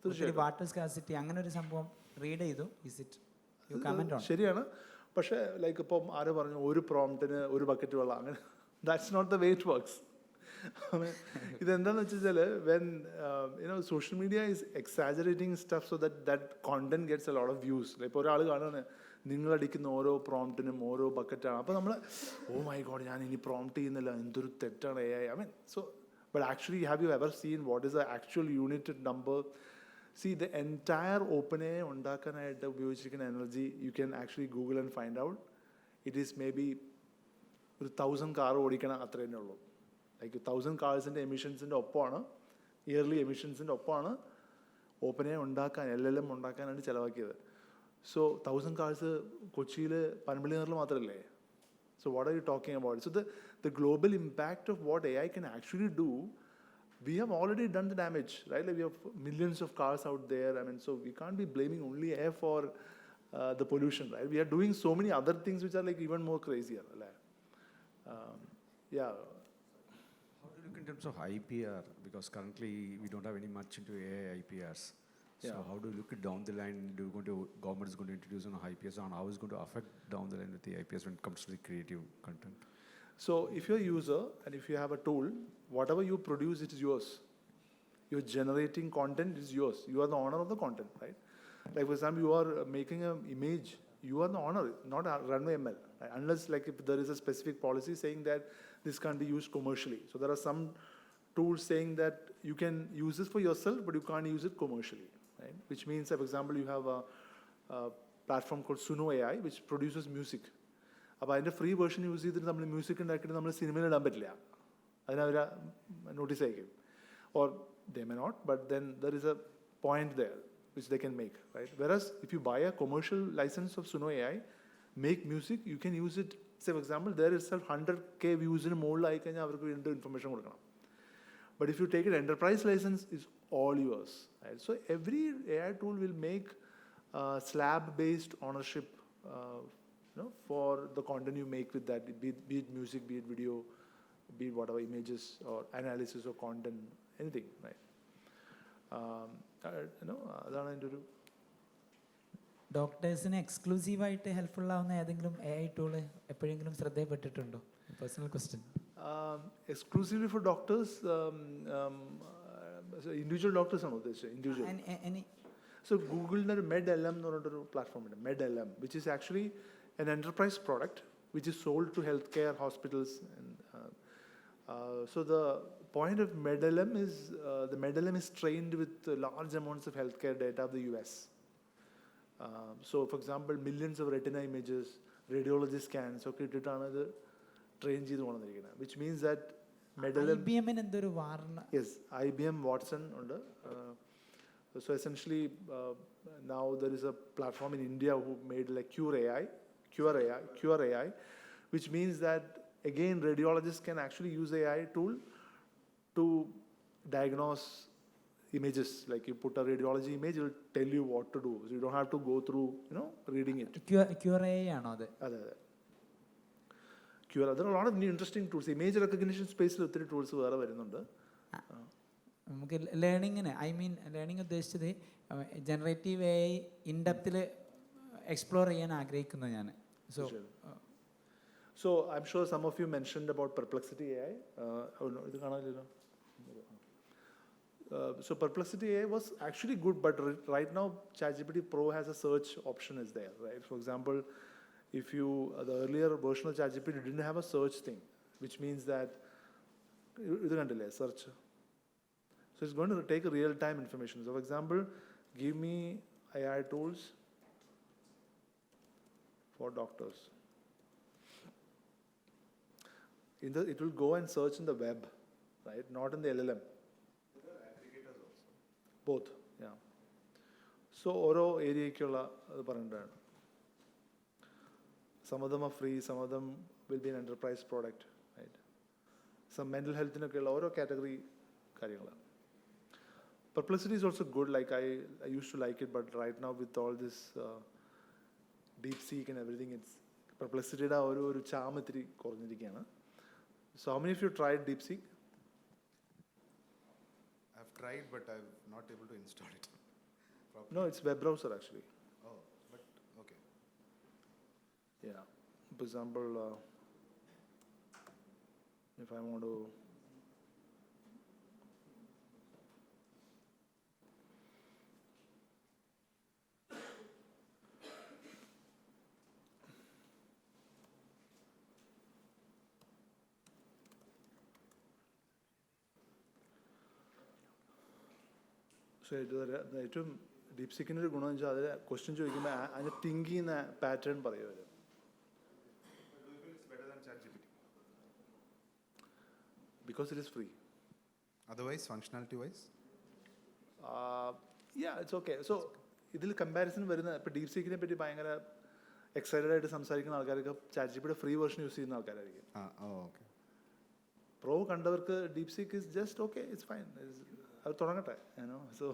ഒത്തിരി വാട്ടർ സ്കാസിറ്റി അങ്ങനെ ഒരു സംഭവം റീഡ് ചെയ്തു. Is it you comment on? ശരിയാണ്, പക്ഷേ ലൈക്ക് ഇപ്പം ആരോ പറഞ്ഞു ഒരു പ്രോംപ്റ്റിന് ഒരു ബക്കറ്റ് വെള്ളം, അങ്ങനെ that's not the way it works. ഇതെന്താണെന്ന് വെച്ചാൽ when social media is exaggerating stuff so that content gets a lot of views. ഇപ്പോൾ ഒരാൾ കാണുകയാണ് നിങ്ങളടിക്കുന്ന ഓരോ പ്രോംപ്റ്റിനും ഓരോ ബക്കറ്റാണ്, അപ്പോൾ നമ്മൾ ഓ മൈ ഗോഡ് ഞാൻ ഇനി പ്രോംപ്റ്റ് ചെയ്യുന്നില്ല, എന്തൊരു തെറ്റാണ് AI. I mean, so but actually have you ever seen what is the actual unit number? See, the entire OpenAI ഉണ്ടാക്കാനായിട്ട് ഉപയോഗിച്ചിരിക്കുന്ന energy you can actually Google and find out. It is maybe 1,000 car ഓടിക്കണം, അത്ര തന്നെ ഉള്ളൂ. Like 1,000 കാഴ്സിൻ്റെ എമിഷൻസിൻ്റെ ഒപ്പമാണ്, yearly എമിഷൻസിൻ്റെ ഒപ്പമാണ് OpenAI ഉണ്ടാക്കാൻ LLM ഉണ്ടാക്കാനായിട്ട് ചിലവാക്കിയത്. സോ 1,000 കാഴ്സ് കൊച്ചിയിൽ പനമ്പള്ളി നഗറിൽ മാത്രമല്ലേ? So what are you talking about? So the global impact of what AI can actually do, we have already done the damage, right? Like we have millions of cars out there. I mean, so we can't be blaming only AI for the pollution, right? We are doing so many other things which are like even more crazier. Yeah. How terms of IPR, because currently we don't have any much into AI IPRs. So Yeah. how do you look at down the line? Government is going to introduce on IPRs, and how is going to affect down the line with the IPRs when it comes to the creative content? So if you're a user and if you have a tool, whatever you produce, it is yours. You're generating content, is yours. You are the owner of the content, right? Like for example, you are making an image, you are the owner, not run by ML. Right? Unless like if there is a specific policy saying that this can't be used commercially. So there are some tools saying that you can use this for yourself, but you can't use it commercially, right? Which means, for example, you have a platform called Suno AI, which produces music. അപ്പോൾ അതിൻ്റെ free version use ചെയ്തിട്ട് നമ്മൾ music ഉണ്ടാക്കിയിട്ട് നമ്മൾ സിനിമയിൽ ഇടാൻ പറ്റില്ല. അതിനവർ നോട്ടീസ് അയക്കും. Or they may not, but then there is a point there which they can make, right? Whereas if you buy a commercial license of Suno AI, make music, you can use it. Say for example, there itself 100K views in മുകളിലായി കഴിഞ്ഞാൽ അവർക്ക് വീണ്ടും information കൊടുക്കണം. But if you take an enterprise license, it's all yours, right? So every AI tool will make slab-based ownership for the content you make with that, be it music, be it video, be it whatever images or analysis or content, anything, right? അതാണ് എൻ്റെ ഒരു ഡോക്ടേഴ്സിന് എക്സ്ക്ലൂസീവായിട്ട് helpful ആവുന്ന ഏതെങ്കിലും AI tool എപ്പോഴെങ്കിലും ശ്രദ്ധയിൽപ്പെട്ടിട്ടുണ്ടോ? Personal question. Exclusively for doctors, so individual doctors ആണോ ഉദ്ദേശിച്ചത്? Individual. So Google's MedLM എന്ന് പറഞ്ഞിട്ടൊരു പ്ലാറ്റ്ഫോം ഉണ്ട്, MedLM, which is actually an enterprise product which is sold to healthcare hospitals. And so the point of MedLM is the MedLM is trained with large amounts of healthcare data of the US. So for example, millions of retina images, radiology scans ഒക്കെ ഇട്ടിട്ടാണ് ഇത് train ചെയ്ത് കൊണ്ടുവന്നിരിക്കുന്നത്. Which means that MedLM, IBM-ന് എന്തൊരു Warna? yes, IBM Watson ഉണ്ട്. So essentially, now there is a platform in India who made like Cure AI, which means that again radiologists can actually use AI tool to diagnose images. Like you put a radiology image, it will tell you what to do. So you don't have to go through, reading it. Cure AI ആണോ അത്? അതെ. Cure. There are a lot of new interesting tools. Image recognition space ഒത്തിരി tools വേറെ വരുന്നുണ്ട്. നമുക്ക് ലേണിങ്ങിന് learning ഉദ്ദേശിച്ചത് generative AI ഇൻഡെപ്തിൽ explore ചെയ്യാൻ ആഗ്രഹിക്കുന്നു ഞാൻ. So I'm sure some of you mentioned about Perplexity AI. ഇത് കാണാനില്ലല്ലോ. So Perplexity AI was actually good, but right now ChatGPT Pro has a search option is there, right? For example, if you the earlier version of ChatGPT didn't have a search thing, which means that ഇത് കണ്ടില്ലേ search. So it's going to take real-time information. So for example, give me AI tools for doctors. It will go and search in the web, right? Not in the LLM. There are aggregators also. Both, yeah. So ഓരോ ഏരിയയ്ക്കുള്ള അത് പറഞ്ഞിട്ടാണ്. Some of them are free, some of them will be an enterprise product, right? Some mental healthനൊക്കെയുള്ള ഓരോ category കാര്യങ്ങളാണ്. Perplexity is also good. Like I used to like it, but right now with all this DeepSeek and everything, it's Perplexityയുടെ ഒരു charm ഇത്തിരി കുറഞ്ഞിരിക്കുകയാണ്. So how many of you tried DeepSeek? I've tried, but I'm not able to install it properly. No, it's web browser actually. Oh, but okay. Yeah. For example, if I want to ഏറ്റവും ഡീപ്സിക്കിൻ്റെ ഒരു ഗുണമെന്ന് വെച്ചാൽ അതിൽ question ചോദിക്കുമ്പോൾ അതിന് think ചെയ്യുന്ന pattern പറയും അവർ. Because it is free. Otherwise, functionality-wise? Yeah, it's okay. So ഇതിൽ കമ്പാരിസൺ വരുന്ന ഇപ്പോൾ ഡീപ്സിക്കിനെ പറ്റി ഭയങ്കര എക്സൈറ്റഡ് ആയിട്ട് സംസാരിക്കുന്ന ആൾക്കാർക്ക് ChatGPT ഫ്രീ വേർഷൻ യൂസ് ചെയ്യുന്ന ആൾക്കാരായിരിക്കും. Okay. പ്രോ കണ്ടവർക്ക് DeepSeek is just okay, it's fine, അത് തുടങ്ങട്ടെ. So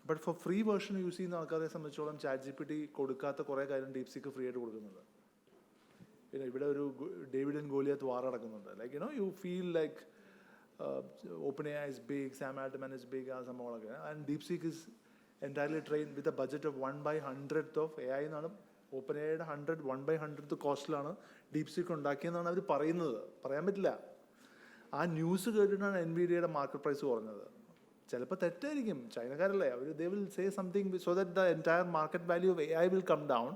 but for free version use ചെയ്യുന്ന ആൾക്കാരെ സംബന്ധിച്ചോളം ChatGPT കൊടുക്കാത്ത കുറേ കാര്യം ഡീപ്സിക്ക് ഫ്രീ ആയിട്ട് കൊടുക്കുന്നുണ്ട്. ഇവിടെ ഒരു ഡേവിഡ് ആൻഡ് ഗോലിയത്ത് വാർ നടക്കുന്നുണ്ട്. Like you feel like OpenAI is big, Sam Altman is big, ആ സംഭവങ്ങളൊക്കെ. And DeepSeek is entirely trained with a budget of 1/100th of AI എന്നാണ്. OpenAIയുടെ 1/100th കോസ്റ്റിലാണ് DeepSeek ഉണ്ടാക്കിയെന്നാണ് അവർ പറയുന്നത്. പറയാൻ പറ്റില്ല. ആ ന്യൂസ് കേട്ടിട്ടാണ് NVIDIAയുടെ മാർക്കറ്റ് പ്രൈസ് കുറഞ്ഞത്. ചിലപ്പോൾ തെറ്റായിരിക്കും, ചൈനക്കാരല്ലേ അവർ. They will say something so that the entire market value of AI will come down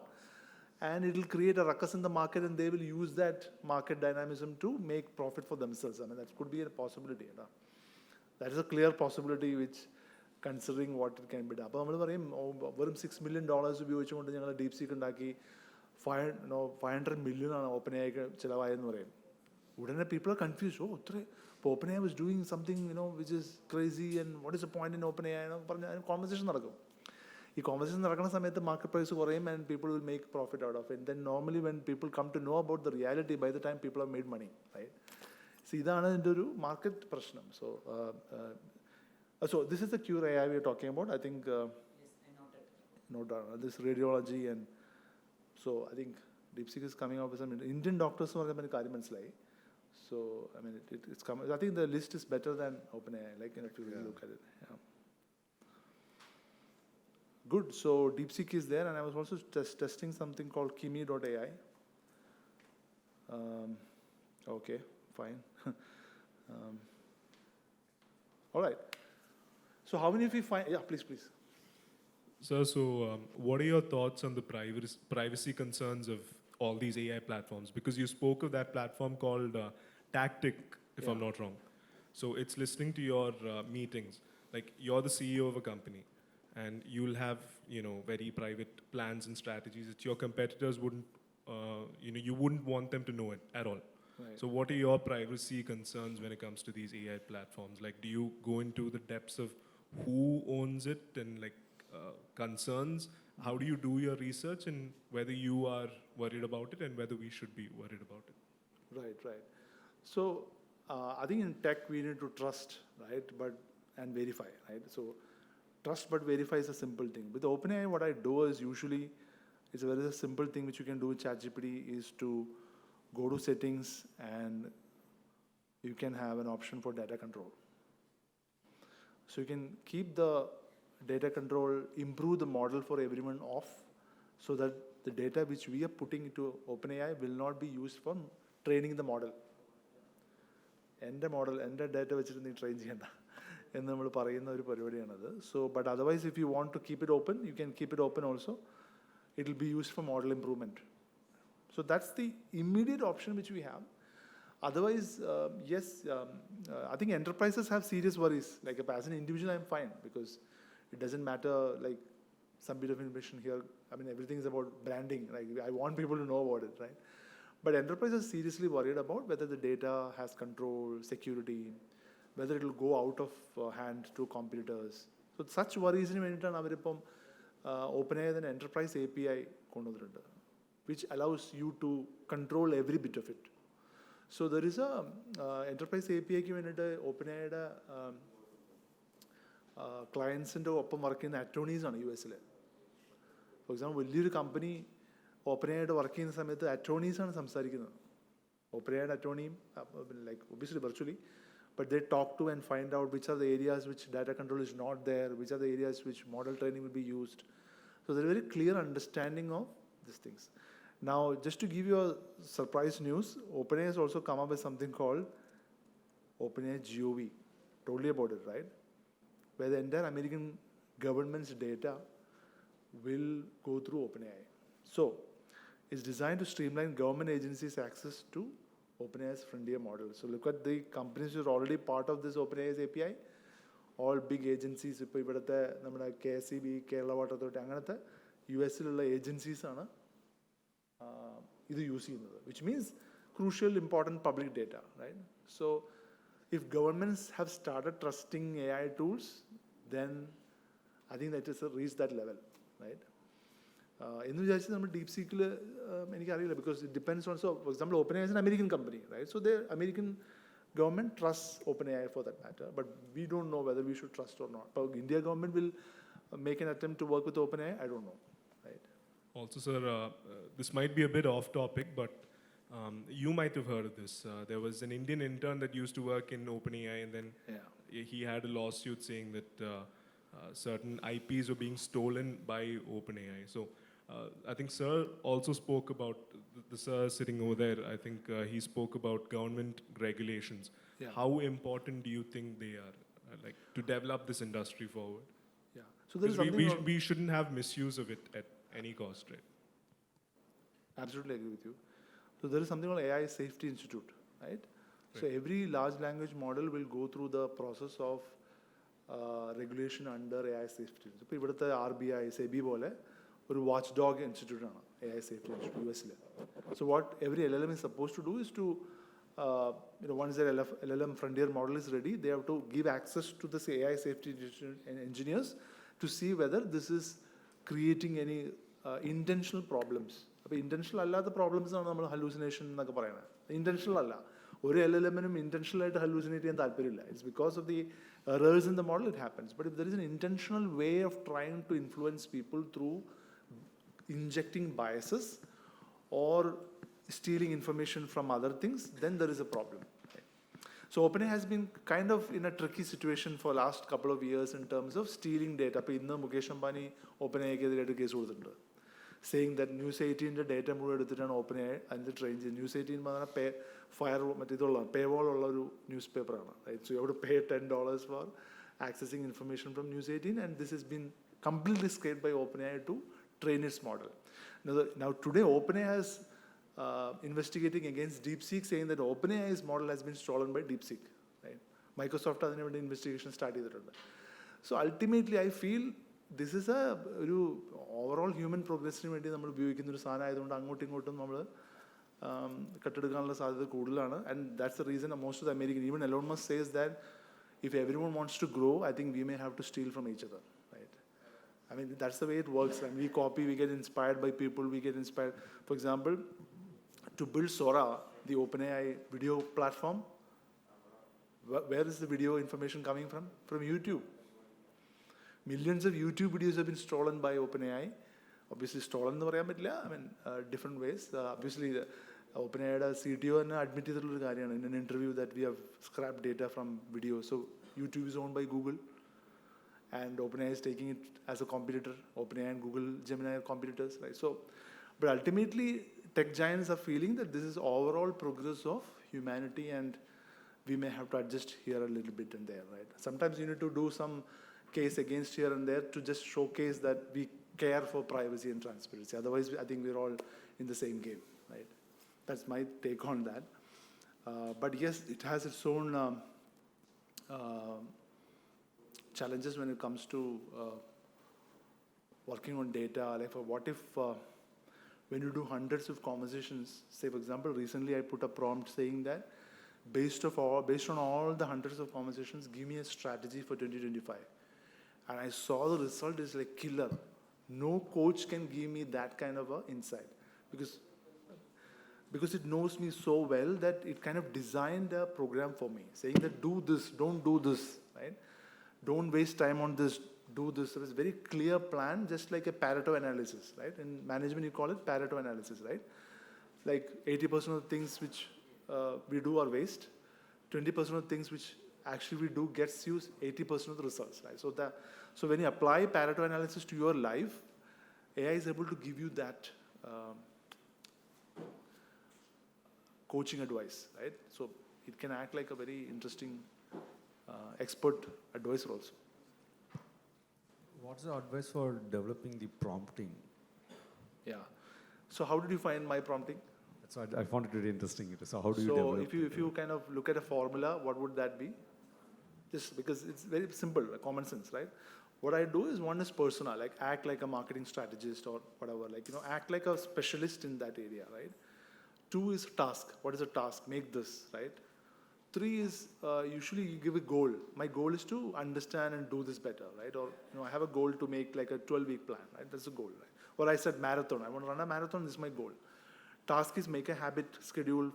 and it will create a ruckus in the market and they will use that market dynamism to make profit for themselves. I mean, that could be a possibility. That is a clear possibility which, considering what it can be done. അപ്പോൾ നമ്മൾ പറയും വെറും $6 million ഉപയോഗിച്ചുകൊണ്ട് ഞങ്ങൾ DeepSeek ഉണ്ടാക്കി 500 million ആണ് OpenAI ചിലവായെന്ന് പറയും. ഉടനെ people are confused. ഇത്ര OpenAI was doing something which is crazy and what is the point in OpenAI എന്നൊക്കെ പറഞ്ഞ് കോൺവെർസേഷൻ നടക്കും. ഈ കോൺവെർസേഷൻ നടക്കുന്ന സമയത്ത് മാർക്കറ്റ് പ്രൈസ് കുറയും and people will make profit out of it. Then normally when people come to know about the reality, by the time people have made money, right? So ഇതാണ് ഇതിൻ്റെ ഒരു market പ്രശ്നം. So this is the cure AI we are talking about. I think this radiology and so I think DeepSeek is coming up with some Indian doctors എന്ന് പറയുമ്പോൾ കാര്യം മനസ്സിലായി. So I mean it's coming. I think the list is better than OpenAI. Like if you really look at it. Yeah. Good. So DeepSeek is there, and I was also testing something called Kimi.ai. Okay, fine. All right. So how many of you find? Yeah, please. Sir, so what are your thoughts on the privacy concerns of all these AI platforms? Because you spoke of that platform called Tactic, if I'm not wrong. So it's listening to your meetings. Like you're the CEO of a company, and you'll have very private plans and strategies that your competitors wouldn't, you wouldn't want them to know it at all. Right. So what are your privacy concerns when it comes to these AI platforms? Like, do you go into the depths of who owns it and like concerns? How do you do your research and whether you are worried about it and whether we should be worried about it? Right. So I think in tech we need to trust, right? And verify, right? So trust but verify is a simple thing. With OpenAI, what I do is usually it's a very simple thing which you can do with ChatGPT is to go to settings and you can have an option for data control. So you can keep the data control, improve the model for everyone off so that the data which we are putting into OpenAI will not be used for training the model. എൻ്റെ data വെച്ചിട്ട് നീ train ചെയ്യണ്ട എന്ന് നമ്മൾ പറയുന്ന ഒരു പരിപാടിയാണത്. So, but otherwise, if you want to keep it open, you can keep it open also. It will be used for model improvement. So that's the immediate option which we have. Otherwise, yes, I think enterprises have serious worries. Like as an individual, I'm fine because it doesn't matter like some bit of information here. I mean, everything is about branding. Like I want people to know about it, right? But enterprises are seriously worried about whether the data has control, security, whether it will go out of hand to competitors. So such worries in avarippom OpenAI and enterprise API konduvandirundu, which allows you to control every bit of it. So there is a enterprise API ku vendite OpenAI ide clients inde oppam work cheyna attorneys aanu US il. For example, വലിയൊരു company ഓപ്പണായിട്ട് work ചെയ്യുന്ന സമയത്ത് അറ്റോർണീസാണ് സംസാരിക്കുന്നത്. ഓപ്പണായിട്ട് അറ്റോർണിയും like obviously virtually, but they talk to and find out which are the areas which data control is not there, which are the areas which model training will be used. So there's a very clear understanding of these things. Now, just to give you a surprise news, OpenAI has also come up with something called OpenAI GOV. Told you about it, right? Where the entire American government's data will go through OpenAI. So it's designed to streamline government agencies' access to OpenAI's frontier model. So look at the companies who are already part of this OpenAI's API. All big agencies, ഇപ്പോൾ ഇവിടുത്തെ നമ്മുടെ KSEB, Kerala water authority, അങ്ങനത്തെ US-ലുള്ള ഏജൻസീസാണ് ഇത് use ചെയ്യുന്നത്, which means crucial, important public data, right? So if governments have started trusting AI tools, then I think that is reached that level, right? എന്ന് വിചാരിച്ച് നമ്മൾ DeepSeekൽ എനിക്കറിയില്ല, because it depends on, so for example, OpenAI is an American company, right? So the American government trusts OpenAI for that matter, but we don't know whether we should trust or not. But India government will make an attempt to work with OpenAI, I don't know, right? Also, sir, this might be a bit off topic, but You might have heard of this. There was an Indian intern that used to work in OpenAI, and then he had a lawsuit saying that certain IPs were being stolen by OpenAI. So I think Sir also spoke about, the Sir sitting over there, I think he spoke about government regulations. Yeah. How important do you think they are, like, to develop this industry forward? Yeah. So there is Because something. we shouldn't have misuse of it at any cost, right? Absolutely agree with you. So there is something called AI Safety Institute, right? So every large language model will go through the process of regulation under AI Safety. So ഇവിടുത്തെ RBI, SEBI പോലെ ഒരു watchdog institute ആണ് AI Safety Institute US-ൽ. So what every LLM is supposed to do is to once their LLM frontier model is ready, they have to give access to this AI Safety Institute engineers to see whether this is creating any intentional problems. അപ്പോൾ intentional അല്ലാത്ത problems ആണ് നമ്മൾ hallucination എന്നൊക്കെ പറയുന്നത്. Intentional അല്ല, ഒരു LLM-നും intentional ആയിട്ട് hallucinate ചെയ്യാൻ താല്പര്യമില്ല. It's because of the errors in the model it happens. But if there is an intentional way of trying to influence people through injecting biases or stealing information from other things, then there is a problem. So OpenAI has been kind of in a tricky situation for last couple of years in terms of stealing data. അപ്പോൾ ഇന്ന് Mukesh Ambani OpenAI-ക്കെതിരായിട്ട് case കൊടുത്തിട്ടുണ്ട്, saying that News 18-ന്റെ data മുഴുവൻ എടുത്തിട്ടാണ് OpenAI അതിന് train ചെയ്ത്. News 18 എന്ന് പറഞ്ഞാൽ മറ്റേതുള്ള പേവോൾ ഉള്ള ഒരു ന്യൂസ് പേപ്പറാണ്, right? So you have to pay $10 for accessing information from News 18, and this has been completely scraped by OpenAI to train its model. Now today OpenAI is investigating against DeepSeek, saying that OpenAI's model has been stolen by DeepSeek. Right? Microsoft അതിന് വേണ്ടി investigation start ചെയ്തിട്ടുണ്ട്. So ultimately I feel this is ഒരു overall human പ്രോഗ്രസ്സിന് വേണ്ടി നമ്മൾ ഉപയോഗിക്കുന്ന ഒരു സാധനം ആയതുകൊണ്ട് അങ്ങോട്ടും ഇങ്ങോട്ടും നമ്മൾ കട്ടെടുക്കാനുള്ള സാധ്യത കൂടുതലാണ്. And that's the reason most of the American, even Elon Musk says that if everyone wants to grow, I think we may have to steal from each other. I mean, that's the way it works. And we copy, we get inspired by people, we get inspired. For example, to build Sora, the OpenAI video platform, where is the video information coming from? From YouTube. Millions of YouTube videos have been stolen by OpenAI. Obviously, stolen എന്ന് പറയാൻ പറ്റില്ല. I mean, different ways. Obviously, OpenAIയുടെ CTO തന്നെ admit ചെയ്തിട്ടുള്ളൊരു കാര്യമാണ് in an interview that we have scrapped data from video. So YouTube is owned by Google, and OpenAI is taking it as a competitor. OpenAI and Google Gemini are competitors, right? So, but ultimately, tech giants are feeling that this is overall progress of humanity, and we may have to adjust here a little bit and there, right? Sometimes you need to do some case against here and there to just showcase that we care for privacy and transparency. Otherwise, I think we're all in the same game, right? That's my take on that. But yes, it has its own challenges when it comes to working on data. Like, for what if when you do hundreds of conversations, say for example, recently I put a prompt saying that based on all the hundreds of conversations, give me a strategy for 2025. And I saw the result is like killer. No coach can give me that kind of a insight, because it knows me so well that it kind of designed a program for me, saying that do this, don't do this, right? Don't waste time on this, do this. There is a very clear plan, just like a Pareto analysis, right? In management, you call it Pareto analysis, right? Like 80% of the things which we do are waste. 20% of the things which actually we do gets you 80% of the results, right? So when you apply Pareto analysis to your life, AI is able to give you that coaching advice, right? So it can act like a very interesting expert advisor also. What's the advice for developing the prompting? Yeah. So how did you find my prompting? So I found it really interesting. So how do you develop? So if you kind of look at a formula, what would that be? Just because it's very simple, like common sense, right? What I do is, one is persona, like act like a marketing strategist or whatever, like, act like a specialist in that area, right? 2 is task. What is a task? Make this, right? 3 is usually you give a goal. My goal is to understand and do this better, right? Or I have a goal to make like a 12-week plan, right? That's a goal, right? Or I said marathon. I want to run a marathon. This is my goal. Task is make a habit schedule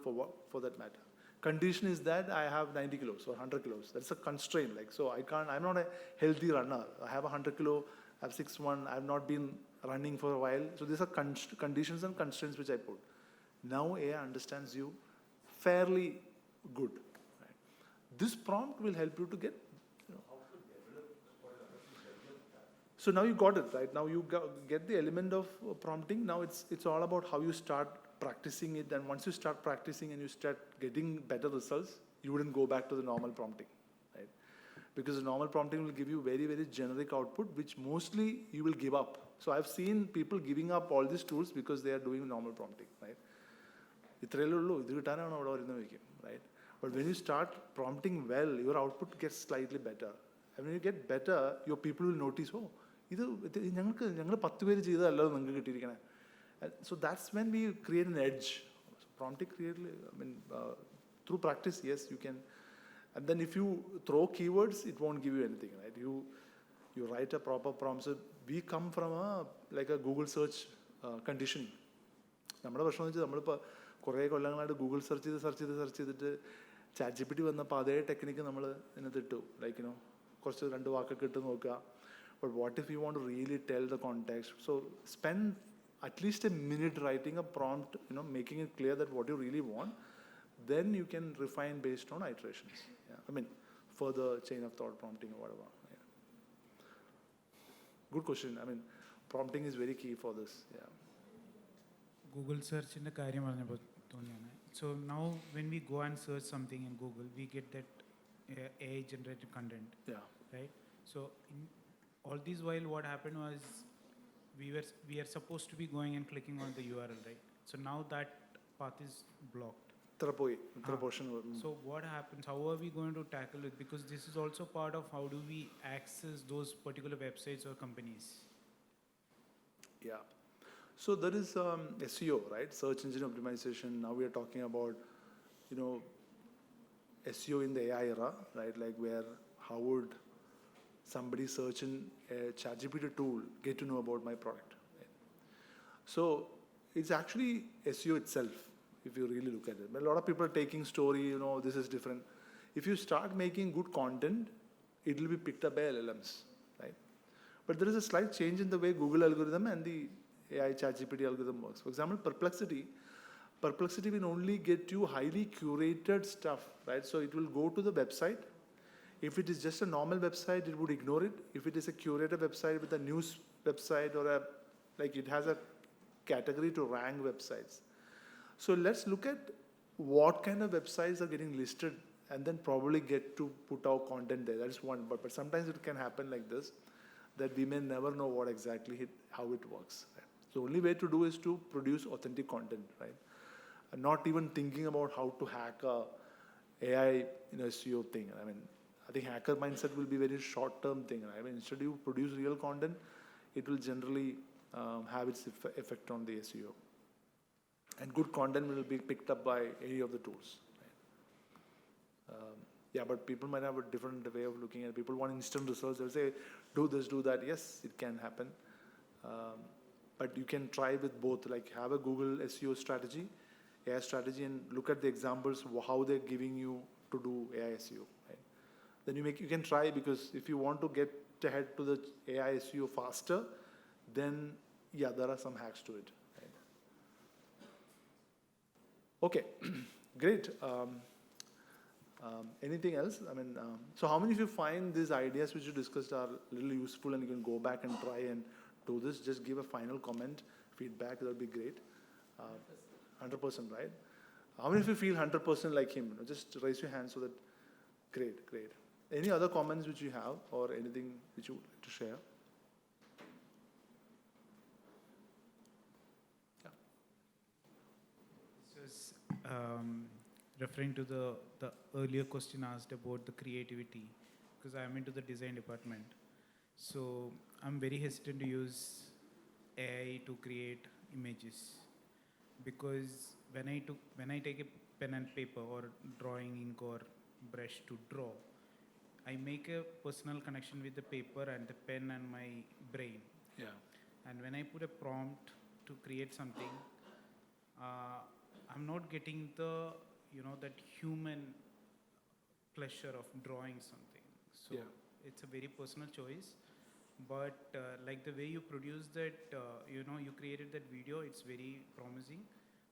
for that matter. Condition is that I have 90 kilos or 100 kilos. That's a constraint. Like, so I'm not a healthy runner. I have 100 kilo. I have 6'1". I've not been running for a while. So these are conditions and constraints which I put. Now AI understands you fairly good. Right? This prompt will help you to get. So now you got it, right? Now you get the element of prompting. Now it's all about how you start practicing it. And once you start practicing and you start getting better results, you wouldn't go back to the normal prompting, right? Because the normal prompting will give you very, very generic output, which mostly you will give up. So I've seen people giving up all these tools because they are doing normal prompting, right? Right? But when you start prompting well, your output gets slightly better. And when you get better, your people will notice, oh, so that's when we create an edge. So prompting through practice, yes, you can. And then if you throw keywords, it won't give you anything, right? You write a proper prompt. So we come from a Google search conditioning. നമ്മുടെ പ്രശ്നം എന്ന് വെച്ചാൽ നമ്മളിപ്പോൾ കുറേ കൊല്ലങ്ങളായിട്ട് Google search ചെയ്തിട്ട് chat G P T വന്നപ്പോൾ അതേ technique നമ്മൾ ഇതിനകത്ത് ഇട്ടു കുറച്ച് 2 വാക്കൊക്കെ ഇട്ട് നോക്കുക. But what if you want to really tell the context, so spend at least a minute writing a prompt, making it clear that what you really want, then you can refine based on iterations. Further chain of thought prompting or whatever. Yeah. Good question. Prompting is very key for this. Yeah. Google search in the karyam പറഞ്ഞപ്പോൾ തോന്നിയാണ്. So now when we go and search something in Google, we get that AI generated content. Yeah. Right? So in all this while, what happened was we are supposed to be going and clicking on the URL, right? So now that path is blocked. So what happens? How are we going to tackle it? Because this is also part of how do we access those particular websites or companies. Yeah. So there is SEO, right? Search engine optimization. Now we are talking about, SEO in the AI era, right? Like how would somebody search in a ChatGPT tool get to know about my product? Right? So it's actually SEO itself, if you really look at it. But a lot of people are taking story, this is different. If you start making good content, it will be picked up by LLMs, right? But there is a slight change in the way Google algorithm and the AI ChatGPT algorithm works. For example, Perplexity will only get you highly curated stuff, right? So it will go to the website. If it is just a normal website, it would ignore it. If it is a curated website with a news website or it has a category to rank websites. So let's look at what kind of websites are getting listed and then probably get to put our content there. That is one. But sometimes it can happen like this, that we may never know how it works. Right? So the only way to do is to produce authentic content, right? And not even thinking about how to hack a AI SEO thing. I think hacker mindset will be very short-term thing. Instead you produce real content, it will generally have its effect on the SEO. And good content will be picked up by any of the tools. Right? But people might have a different way of looking at it. People want instant results. They'll say, do this, do that. Yes, it can happen. But you can try with both. Like have a Google SEO strategy, AI strategy, and look at the examples, how they're giving you to do AI SEO. Right? Then you can try, because if you want to get ahead to the AI SEO faster, then there are some hacks to it. Right? Okay, great. Anything else? So how many of you find these ideas which you discussed are a little useful and you can go back and try and do this? Just give a final comment, feedback, that would be great. 100%, right? How many of you feel 100% like him? Just raise your hand so that, great. Any other comments which you have or anything which you would like to share? Yeah. This is referring to the earlier question asked about the creativity, because I am into the design department. So I'm very hesitant to use AI to create images, because when I take a pen and paper or drawing ink or brush to draw, I make a personal connection with the paper and the pen and my brain. Yeah. And when I put a prompt to create something, I'm not getting that human pleasure of drawing something. So it's a very personal choice. But like the way you produce that, you created that video, it's very promising.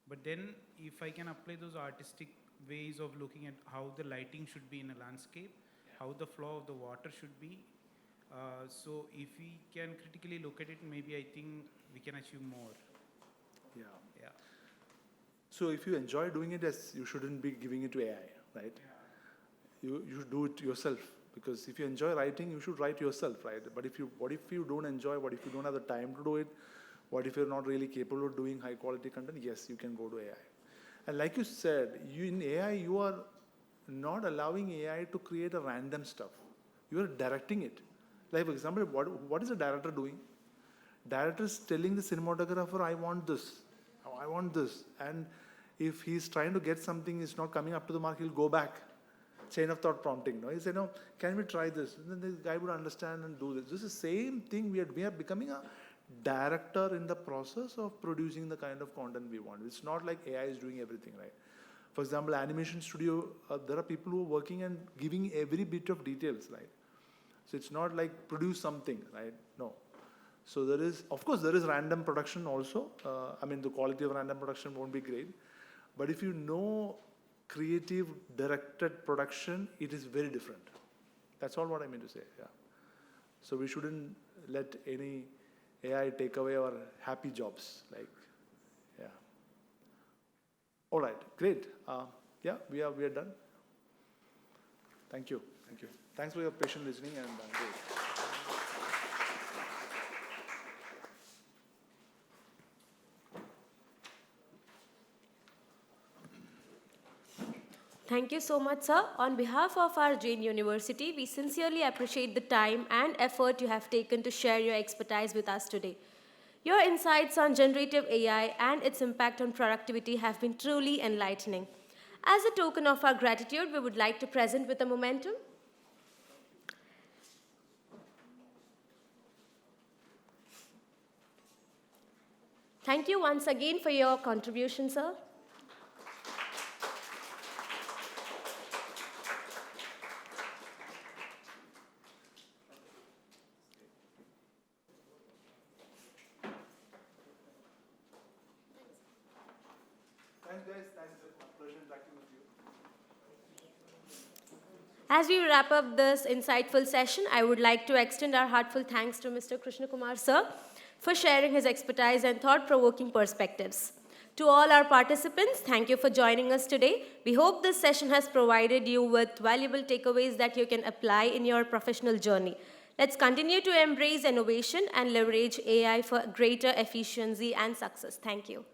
But then if I can apply those artistic ways of looking at how the lighting should be in a landscape, how the flow of the water should be, so if we can critically look at it, maybe I think we can achieve more. Yeah. Yeah. So if you enjoy doing it, yes, you shouldn't be giving it to AI, right? You should do it yourself, because if you enjoy writing, you should write yourself, right? But what if you don't enjoy? What if you don't have the time to do it? What if you're not really capable of doing high quality content? Yes, you can go to AI. And like you said, in AI, you are not allowing AI to create a random stuff. You are directing it. Like, for example, what is a director doing? Director is telling the cinematographer, I want this. I want this. And if he's trying to get something, it's not coming up to the mark, he'll go back. Chain of thought prompting. No? He said, no, can we try this? And then the guy would understand and do this. This is the same thing. We are becoming a director in the process of producing the kind of content we want. It's not like AI is doing everything, right? For example, animation studio, there are people who are working and giving every bit of details, right? So it's not like produce something, right? No. So there is, of course, there is random production also. I mean, the quality of random production won't be great. But if you know creative directed production, it is very different. That's all what I mean to say, yeah. So we shouldn't let any AI take away our happy jobs, like, yeah. All right, great. Yeah, we are done. Thank you. Thanks for your patient listening and great. Thank you so much, sir. On behalf of our JAIN University, we sincerely appreciate the time and effort you have taken to share your expertise with us today. Your insights on generative AI and its impact on productivity have been truly enlightening. As a token of our gratitude, we would like to present with a momentum. Thank you once again for your contribution, sir. Thanks, guys. It's a pleasure interacting with you. As we wrap up this insightful session, I would like to extend our heartfelt thanks to Mr. Krishnakumar, sir, for sharing his expertise and thought-provoking perspectives. To all our participants, thank you for joining us today. We hope this session has provided you with valuable takeaways that you can apply in your professional journey. Let's continue to embrace innovation and leverage AI for greater efficiency and success. Thank you.